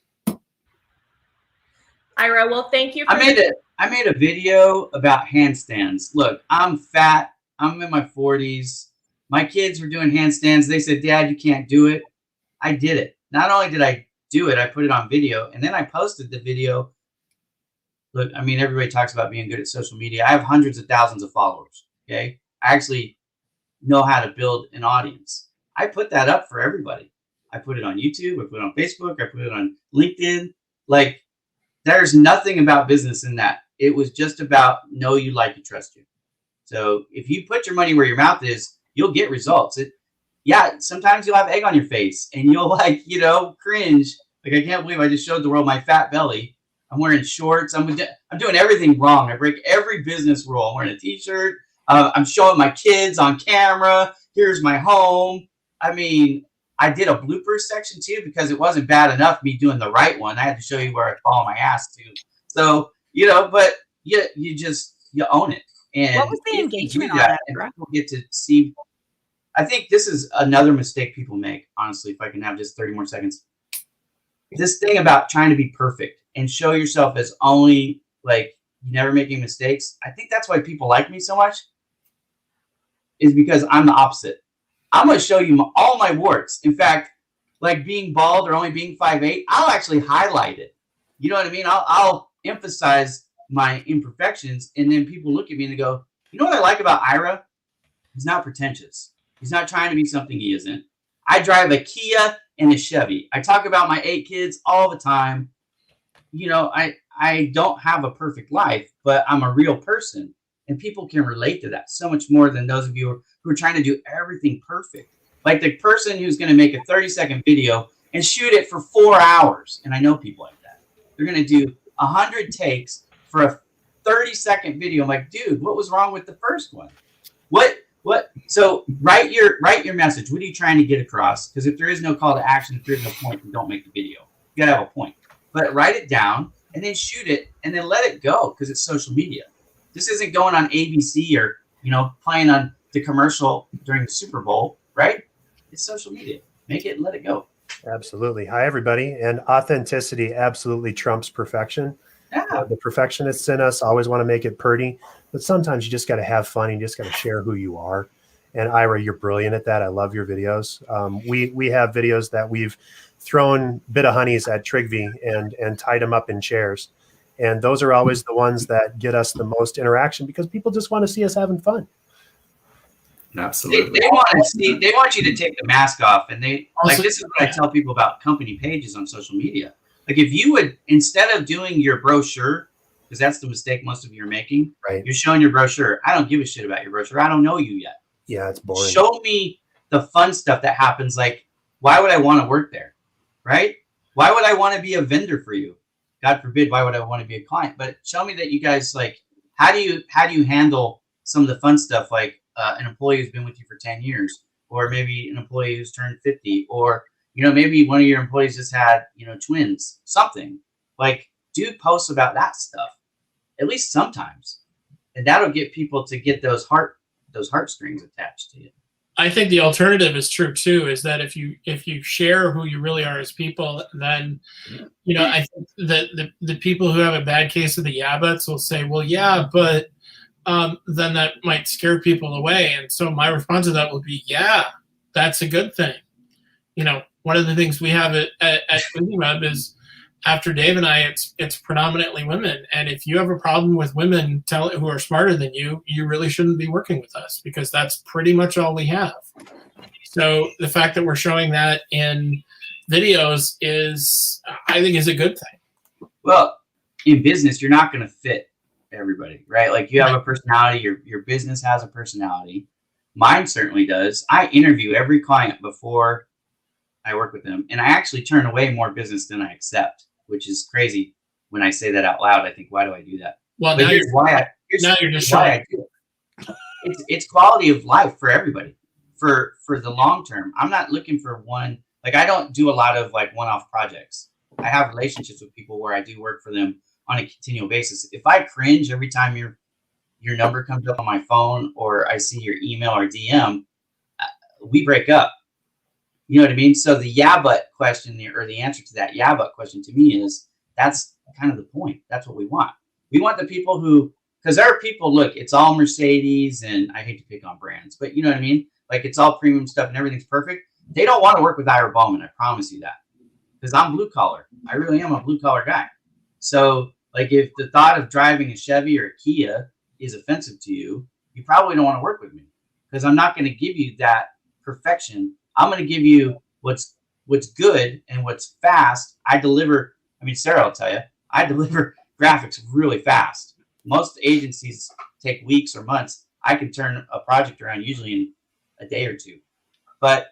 Ira, well, thank you. I made a video about handstands. Look, I'm fat. I'm in my 40s. My kids were doing handstands. They said, Dad, you can't do it. I did it. Not only did I do it, I put it on video, and then I posted the video. Look, I mean, everybody talks about being good at social media. I have hundreds of thousands of followers. Okay. I actually know how to build an audience. I put that up for everybody. I put it on YouTube. I put it on Facebook. I put it on LinkedIn. Like, there's nothing about business in that. It was just about know you, like you, trust you. So if you put your money where your mouth is, you'll get results. Yeah, sometimes you'll have egg on your face and you'll cringe. Like, I can't believe I just showed the world my fat belly. I'm wearing shorts. I'm doing everything wrong. I break every business rule. I'm wearing a t-shirt. I'm showing my kids on camera. Here's my home. I mean, I did a bloopers section too because it wasn't bad enough me doing the right one. I had to show you where I fall my ass to. So, but you own it. And what was the engagement on that? And people get to see. I think this is another mistake people make, honestly, if I can have just 30 more seconds. This thing about trying to be perfect and show yourself as only like you never making mistakes. I think that's why people like me so much, is because I'm the opposite. I'm going to show you all my warts. In fact, like being bald or only being 5'8", I'll actually highlight it. You know what I mean? I'll emphasize my imperfections, and then people look at me and they go, you know what I like about Ira? He's not pretentious. He's not trying to be something he isn't. I drive a Kia and a Chevy. I talk about my 8 kids all the time. I don't have a perfect life, but I'm a real person. And people can relate to that so much more than those of you who are trying to do everything perfect. Like the person who's going to make a 30-second video and shoot it for 4 hours. And I know people like that. They're going to do 100 takes for a 30-second video. I'm like, dude, what was wrong with the first one? What? So write your message. What are you trying to get across? Because if there is no call to action, if there's no point, then don't make the video. You got to have a point. But write it down and then shoot it and then let it go because it's social media. This isn't going on ABC or, playing on the commercial during the Super Bowl, right? It's social media. Make it and let it go. Absolutely. Hi, everybody. And authenticity absolutely trumps perfection. Yeah. The perfectionists in us always want to make it pretty, but sometimes you just got to have fun. You just got to share who you are. And Ira, you're brilliant at that. I love your videos. We have videos that we've thrown bit of honeys at Trigby and tied them up in chairs. And those are always the ones that get us the most interaction because people just want to see us having fun. Absolutely. They want you to take the mask off, and this is what I tell people about company pages on social media. Like if you would, instead of doing your brochure, because that's the mistake most of you are making, right? You're showing your brochure. I don't give a shit about your brochure. I don't know you yet. Yeah, it's boring. Show me the fun stuff that happens. Like, why would I want to work there? Right? Why would I want to be a vendor for you? God forbid, why would I want to be a client? But show me that you guys how do you handle some of the fun stuff, like an employee who's been with you for 10 years, or maybe an employee who's turned 50, or maybe one of your employees just had, twins, something. Like, do posts about that stuff, at least sometimes. And that'll get people to get those heartstrings attached to you. I think the alternative is true too, is that if you share who you really are as people, then I think that the people who have a bad case of the yeah-buts will say, well, yeah, but then that might scare people away. And so my response to that will be, yeah, that's a good thing. One of the things we have at Web is, after Dave and I, it's predominantly women. And if you have a problem with women who are smarter than you, you really shouldn't be working with us, because that's pretty much all we have. So the fact that we're showing that in videos I think is a good thing. Well, in business, you're not going to fit everybody, right? Like, you have a personality, your business has a personality. Mine certainly does. I interview every client before I work with them, and I actually turn away more business than I accept, which is crazy. When I say that out loud, I think, why do I do that? Well, but now here's why you're just why I do it. It's quality of life for everybody, for the long term. I'm not looking for one. Like, I don't do a lot of like one-off projects. I have relationships with people where I do work for them on a continual basis. If I cringe every time your number comes up on my phone, or I see your email or DM, we break up. You know what I mean? So the yeah, but question, or the answer to that yeah, but question to me is, that's kind of the point. That's what we want. We want the people because there are people, look, it's all Mercedes, and I hate to pick on brands, but you know what I mean? Like, it's all premium stuff and everything's perfect. They don't want to work with Ira Bowman. I promise you that, because I'm blue collar. I really am a blue collar guy. So, like, if the thought of driving a Chevy or a Kia is offensive to you, you probably don't want to work with me, because I'm not going to give you that perfection. I'm going to give you what's good and what's fast. Sarah will tell you, I deliver graphics really fast. Most agencies take weeks or months. I can turn a project around usually in a day or two. But,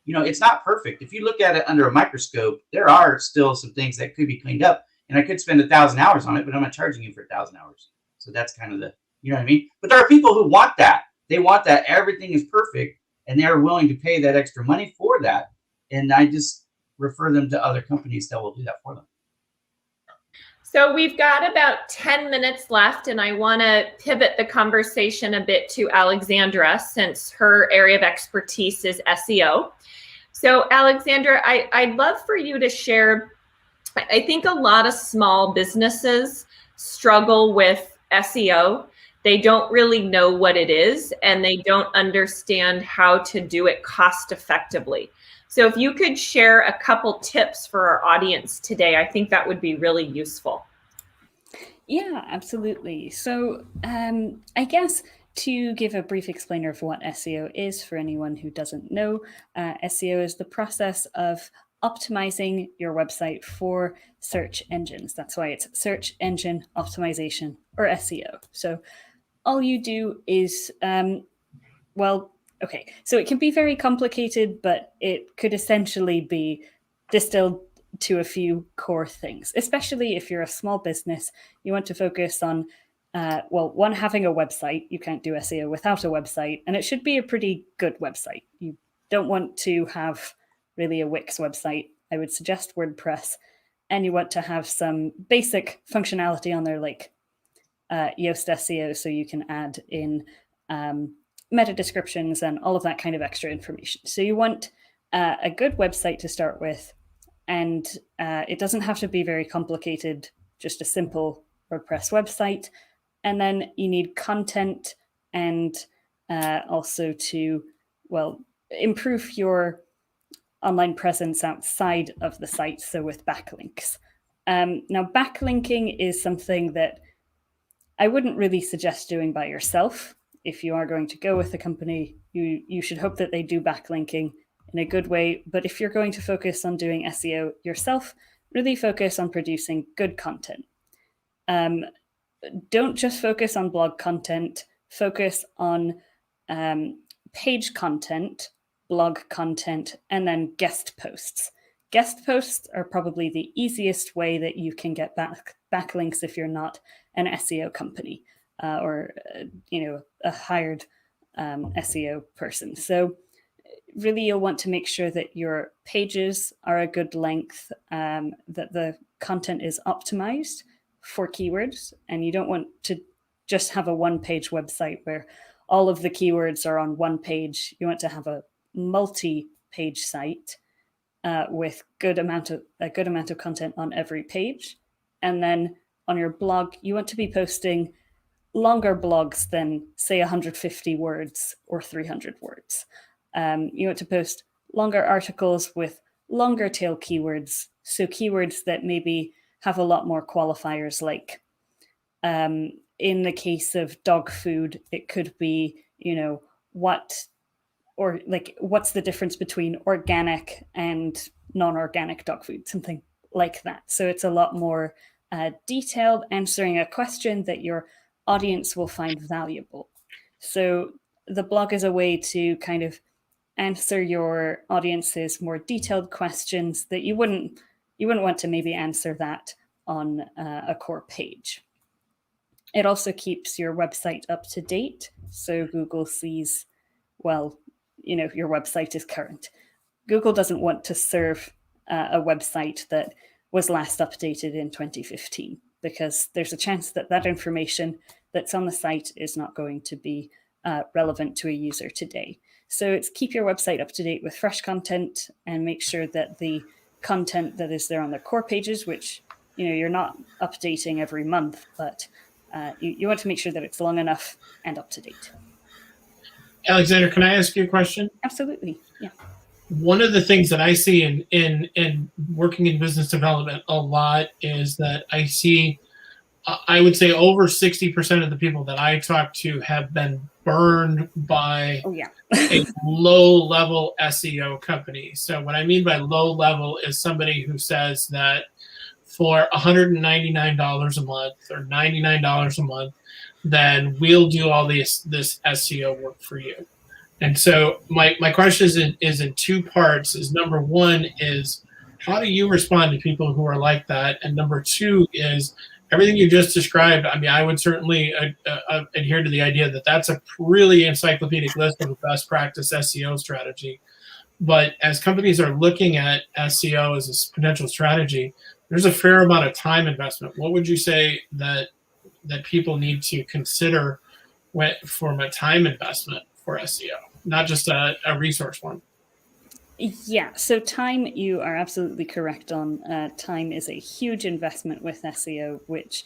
it's not perfect. If you look at it under a microscope, there are still some things that could be cleaned up. And I could spend 1,000 hours on it, but I'm not charging you for 1,000 hours. So that's kind of you know what I mean? But there are people who want that. They want that everything is perfect, and they're willing to pay that extra money for that. And I just refer them to other companies that will do that for them. So we've got about 10 minutes left, and I want to pivot the conversation a bit to Alexandra, since her area of expertise is SEO. So Alexandra, I'd love for you to share, I think a lot of small businesses struggle with SEO. They don't really know what it is, and they don't understand how to do it cost effectively. So if you could share a couple tips for our audience today, I think that would be really useful. Yeah, absolutely. So I guess to give a brief explainer of what SEO is for anyone who doesn't know, SEO is the process of optimizing your website for search engines. That's why it's search engine optimization, or SEO. So all you do is, so it can be very complicated, but it could essentially be distilled to a few core things, especially if you're a small business. You want to focus on, one, having a website. You can't do SEO without a website, and it should be a pretty good website. You don't want to have really a Wix website. I would suggest WordPress, and you want to have some basic functionality on there, like Yoast SEO, so you can add in meta descriptions and all of that kind of extra information. So you want a good website to start with, and it doesn't have to be very complicated, just a simple WordPress website. And then you need content, and also to, improve your online presence outside of the site, so with backlinks. Now, backlinking is something that I wouldn't really suggest doing by yourself. If you are going to go with a company, you should hope that they do backlinking in a good way. But if you're going to focus on doing SEO yourself, really focus on producing good content. Don't just focus on blog content, focus on page content, blog content, and then guest posts. Guest posts are probably the easiest way that you can get backlinks if you're not an SEO company or a hired SEO person. So really you'll want to make sure that your pages are a good length, that the content is optimized for keywords, and you don't want to just have a one-page website where all of the keywords are on one page. You want to have a multi-page site with a good amount of content on every page. And then on your blog, you want to be posting longer blogs than, say, 150 words or 300 words. You want to post longer articles with longer tail keywords, so keywords that maybe have a lot more qualifiers, like in the case of dog food, it could be, what's the difference between organic and non-organic dog food, something like that. So it's a lot more detailed, answering a question that your audience will find valuable. So the blog is a way to kind of answer your audience's more detailed questions that you wouldn't want to maybe answer that on a core page. It also keeps your website up to date, so Google sees, well, your website is current. Google doesn't want to serve a website that was last updated in 2015, because there's a chance that that information that's on the site is not going to be relevant to a user today. So it's keep your website up to date with fresh content, and make sure that the content that is there on the core pages, which you're not updating every month, but you want to make sure that it's long enough and up to date. Alexander, can I ask you a question? Absolutely, yeah. One of the things that I see in working in business development a lot is that I see, I would say over 60% of the people that I talk to have been burned by a low-level SEO company. So what I mean by low-level is somebody who says that for $199 a month or $99 a month, then we'll do all this SEO work for you. And so my question is in two parts. Is number one is, how do you respond to people who are like that? And number two is, everything you just described, I mean, I would certainly adhere to the idea that that's a really encyclopedic list of a best practice SEO strategy. But as companies are looking at SEO as a potential strategy, there's a fair amount of time investment. What would you say that people need to consider from a time investment for SEO, not just a resource one? Yeah, so time, you are absolutely correct on. Time is a huge investment with SEO, which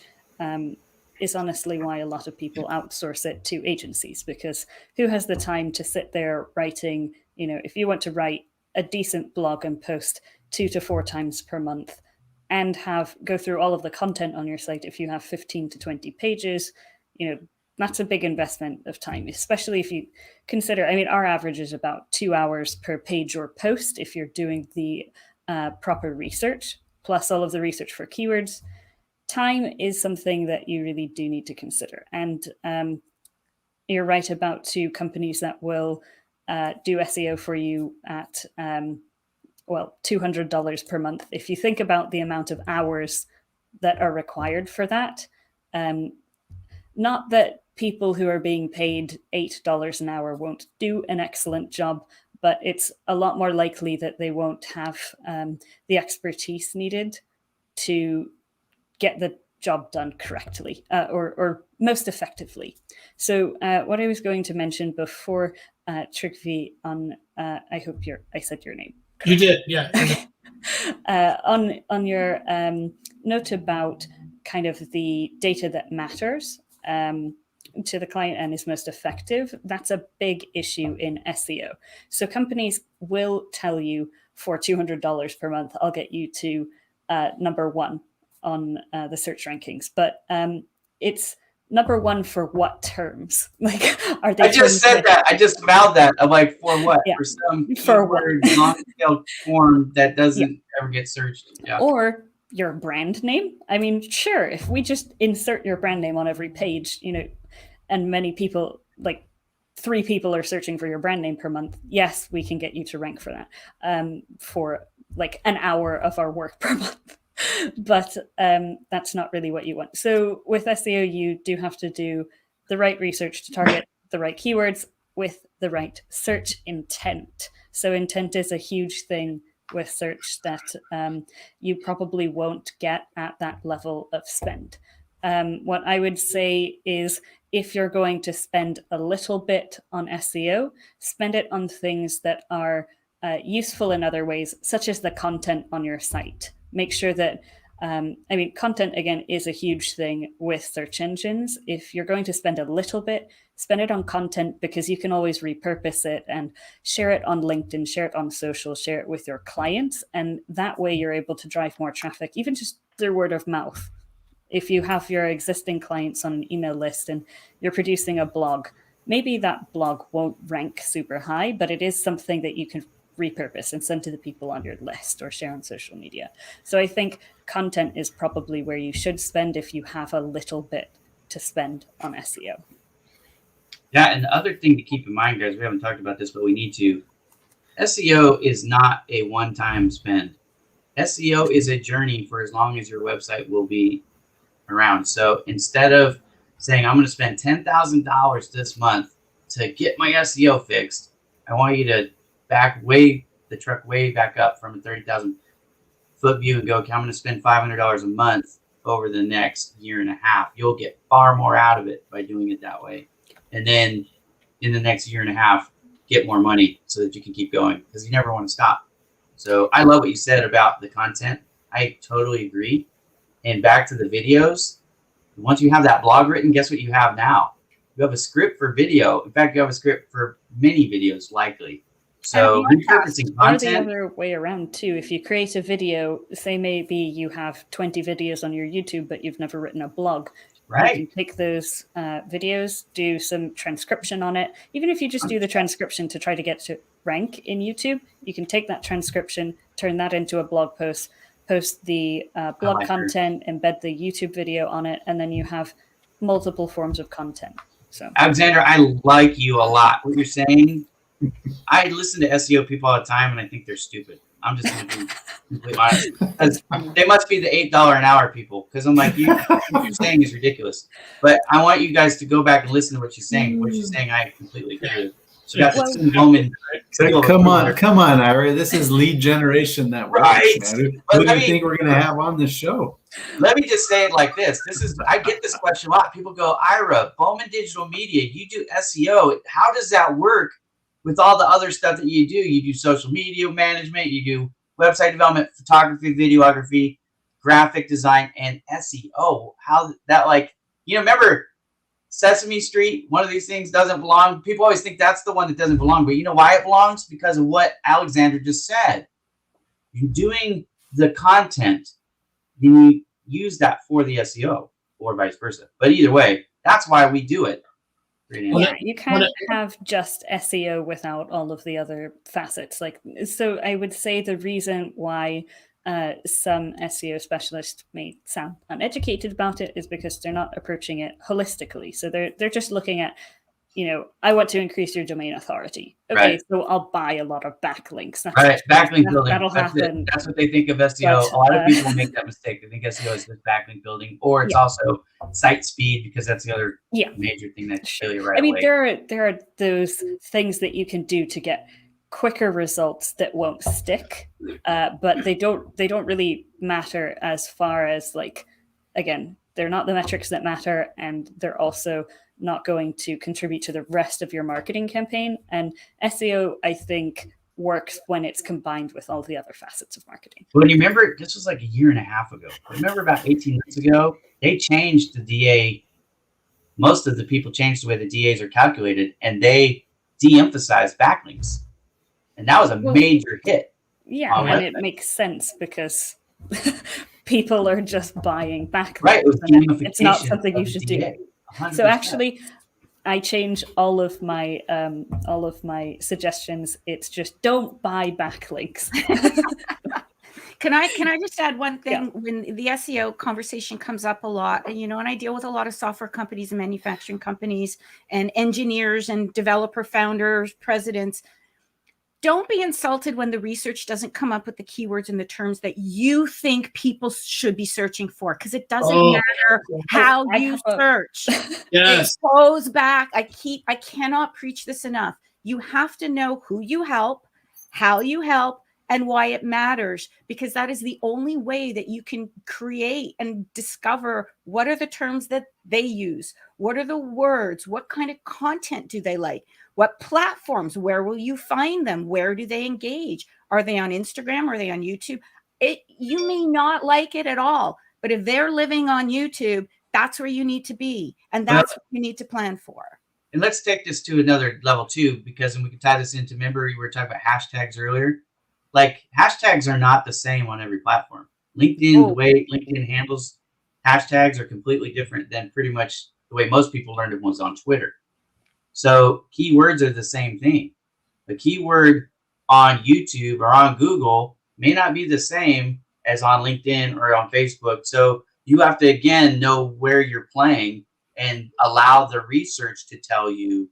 is honestly why a lot of people outsource it to agencies, because who has the time to sit there writing, if you want to write a decent blog and post 2 to 4 times per month and go through all of the content on your site, if you have 15 to 20 pages, that's a big investment of time, especially if you consider, our average is about 2 hours per page or post if you're doing the proper research, plus all of the research for keywords. Time is something that you really do need to consider. And you're right about 2 companies that will do SEO for you at, $200 per month. If you think about the amount of hours that are required for that, not that people who are being paid $8 an hour won't do an excellent job, but it's a lot more likely that they won't have the expertise needed to get the job done correctly or most effectively. So what I was going to mention before, Trygve, on I hope I said your name correctly. You did, yeah. On your note about kind of the data that matters to the client and is most effective, that's a big issue in SEO. So companies will tell you, for $200 per month, I'll get you to number 1 on the search rankings. But it's number 1 for what terms? Like, are they? I just said that. I just mouthed that. I'm like, for what? Yeah. For some For keyword long-tail form that doesn't ever get searched. Yeah. Or your brand name. I mean, sure, if we just insert your brand name on every page, and many people, like 3 people are searching for your brand name per month, yes, we can get you to rank for that for like an hour of our work per month. But that's not really what you want. So with SEO, you do have to do the right research to target the right keywords with the right search intent. So intent is a huge thing with search that you probably won't get at that level of spend. What I would say is, if you're going to spend a little bit on SEO, spend it on things that are useful in other ways, such as the content on your site. Make sure that, content, again, is a huge thing with search engines. If you're going to spend a little bit, spend it on content, because you can always repurpose it and share it on LinkedIn, share it on social, share it with your clients. And that way you're able to drive more traffic, even just through word of mouth. If you have your existing clients on an email list and you're producing a blog, maybe that blog won't rank super high, but it is something that you can repurpose and send to the people on your list or share on social media. So I think content is probably where you should spend if you have a little bit to spend on SEO. Yeah, and the other thing to keep in mind, guys, we haven't talked about this, but we need to. SEO is not a one-time spend. SEO is a journey for as long as your website will be around. So instead of saying, I'm going to spend $10,000 this month to get my SEO fixed, I want you to back the truck way back up from a 30,000 foot view and go, okay, I'm going to spend $500 a month over the next year and a half. You'll get far more out of it by doing it that way. And then in the next year and a half, get more money so that you can keep going, because you never want to stop. So I love what you said about the content. I totally agree. And back to the videos, once you have that blog written, guess what you have now? You have a script for video. In fact, you have a script for many videos, likely. So repurposing content. Or the other way around too. If you create a video, say maybe you have 20 videos on your YouTube, but you've never written a blog. Right. You can take those videos, do some transcription on it. Even if you just do the transcription to try to get to rank in YouTube, you can take that transcription, turn that into a blog post, post the blog content, embed the YouTube video on it, and then you have multiple forms of content. So, Alexandra, I like you a lot. What you're saying, I listen to SEO people all the time, and I think they're stupid. I'm just going to be completely honest. They must be the $8 an hour people, because I'm like, what you're saying is ridiculous. But I want you guys to go back and listen to what she's saying. What she's saying, I completely agree with. So got the Bowman. Come on, Ira. This is lead generation that works, right. Man. Who do you think we're going to have on this show? Let me just say it like this. I get this question a lot. People go, Ira, Bowman Digital Media, you do SEO. How does that work with all the other stuff that you do? You do social media management, you do website development, photography, videography, graphic design, and SEO. How that, like, remember Sesame Street, one of these things doesn't belong. People always think that's the one that doesn't belong, but you know why it belongs? Because of what Alexandra just said. You're doing the content, you use that for the SEO, or vice versa. But either way, that's why we do it. Yeah, you can't have just SEO without all of the other facets. So I would say the reason why some SEO specialists may sound uneducated about it is because they're not approaching it holistically. So they're just looking at, I want to increase your domain authority. Okay, right. So I'll buy a lot of backlinks. Right, backlink building. That'll happen. That's what they think of SEO. But, a lot of people make that mistake. They think SEO is just backlink building, or it's also site speed, because that's the other major thing that's really right away. There are those things that you can do to get quicker results that won't stick, but they don't really matter as far as, again, they're not the metrics that matter, and they're also not going to contribute to the rest of your marketing campaign. And SEO, I think, works when it's combined with all the other facets of marketing. Well, you remember, this was like a year and a half ago. Remember about 18 months ago, they changed the DA. Most of the people changed the way the DAs are calculated, and they de-emphasized backlinks. And that was a major hit. Yeah, and it makes sense because people are just buying backlinks. Right, it's not something you should do. 100%. So actually, I change all of my suggestions. It's just don't buy backlinks. Can I just add one thing? Yeah. When the SEO conversation comes up a lot, and I deal with a lot of software companies and manufacturing companies and engineers and developer founders, presidents. Don't be insulted when the research doesn't come up with the keywords and the terms that you think people should be searching for, because it doesn't matter how you search. Yes. It goes back. I cannot preach this enough. You have to know who you help, how you help, and why it matters, because that is the only way that you can create and discover what are the terms that they use, what are the words, what kind of content do they like, what platforms, where will you find them, where do they engage, are they on Instagram, are they on YouTube? You may not like it at all, but if they're living on YouTube, that's where you need to be, and that's what you need to plan for. And let's take this to another level too, because and we can tie this into, remember we were talking about hashtags earlier. Like, hashtags are not the same on every platform. LinkedIn, the way LinkedIn handles hashtags are completely different than pretty much the way most people learned it was on Twitter. So keywords are the same thing. A keyword on YouTube or on Google may not be the same as on LinkedIn or on Facebook. So you have to, again, know where you're playing and allow the research to tell you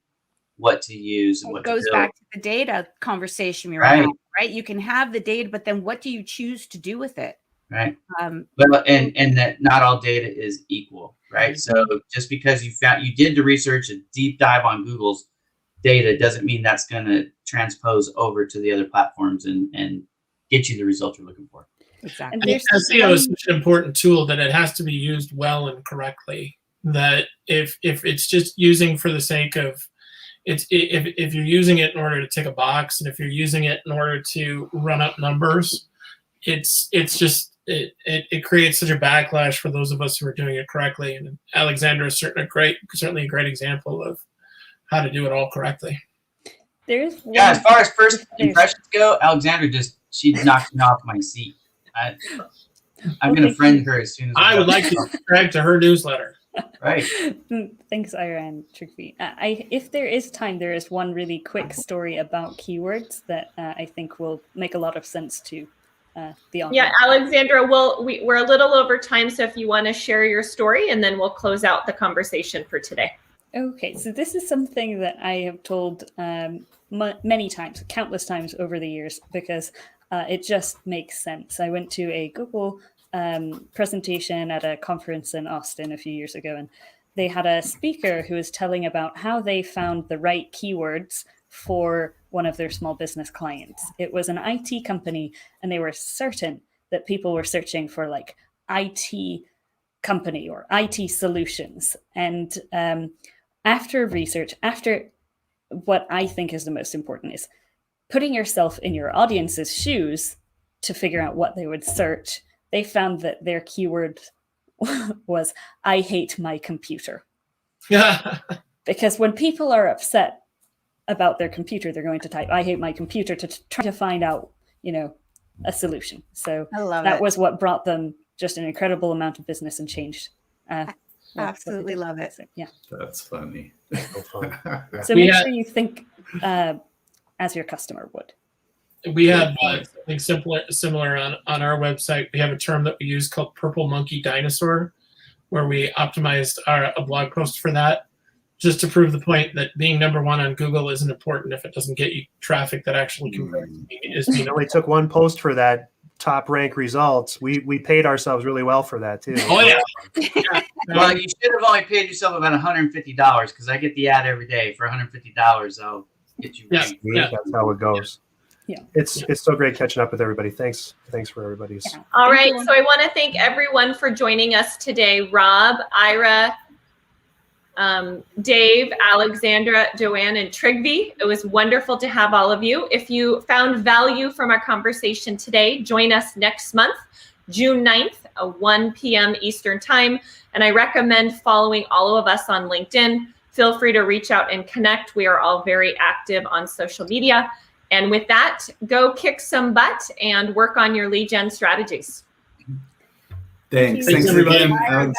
what to use and what to build. It goes back to the data conversation we were having, right? You can have the data, but then what do you choose to do with it? Right. But and that not all data is equal, right? So just because you did the research, a deep dive on Google's data, doesn't mean that's going to transpose over to the other platforms and get you the result you're looking for. Exactly. And SEO is such an important tool that it has to be used well and correctly. That if it's just using for the sake of if you're using it in order to tick a box, and if you're using it in order to run up numbers, it creates such a backlash for those of us who are doing it correctly. And Alexandra is certainly a great example of how to do it all correctly. As far as first impressions go, Alexandra she knocked me off my seat. I'm going to friend her as soon as I would like to subscribe to her newsletter. Right. Thanks, Ira and Trygve. If there is time, there is one really quick story about keywords that I think will make a lot of sense to the audience. Yeah, Alexandra, we're a little over time, so if you want to share your story, and then we'll close out the conversation for today. Okay, so this is something that I have told many times, countless times over the years, because it just makes sense. I went to a Google presentation at a conference in Austin a few years ago, and they had a speaker who was telling about how they found the right keywords for one of their small business clients. It was an IT company, and they were certain that people were searching for like IT company or IT solutions. And after research, after what I think is the most important is putting yourself in your audience's shoes to figure out what they would search. They found that their keyword was, I hate my computer. Because when people are upset about their computer, they're going to type, I hate my computer, to try to find out, a solution. So that was what brought them just an incredible amount of business and changed. Absolutely love it. So, yeah. That's funny. So make sure you think as your customer would. We have something similar on our website. We have a term that we use called purple monkey dinosaur, where we optimized a blog post for that, just to prove the point that being number one on Google isn't important if it doesn't get you traffic that actually converts. We only took one post for that top rank results. We paid ourselves really well for that too. Oh yeah. Well, you should have only paid yourself about $150 because I get the ad every day. For $150, I'll get you. That's how it goes. Yeah. It's so great catching up with everybody. Thanks for everybody's. Yeah. All right. So I want to thank everyone for joining us today. Rob, Ira, Dave, Alexandra, Joanne, and Trygve. It was wonderful to have all of you. If you found value from our conversation today, join us next month, June 9th, at 1 p.m. Eastern Time. And I recommend following all of us on LinkedIn. Feel free to reach out and connect. We are all very active on social media. And with that, go kick some butt and work on your lead gen strategies. Thanks. Thanks, everybody. Alexander.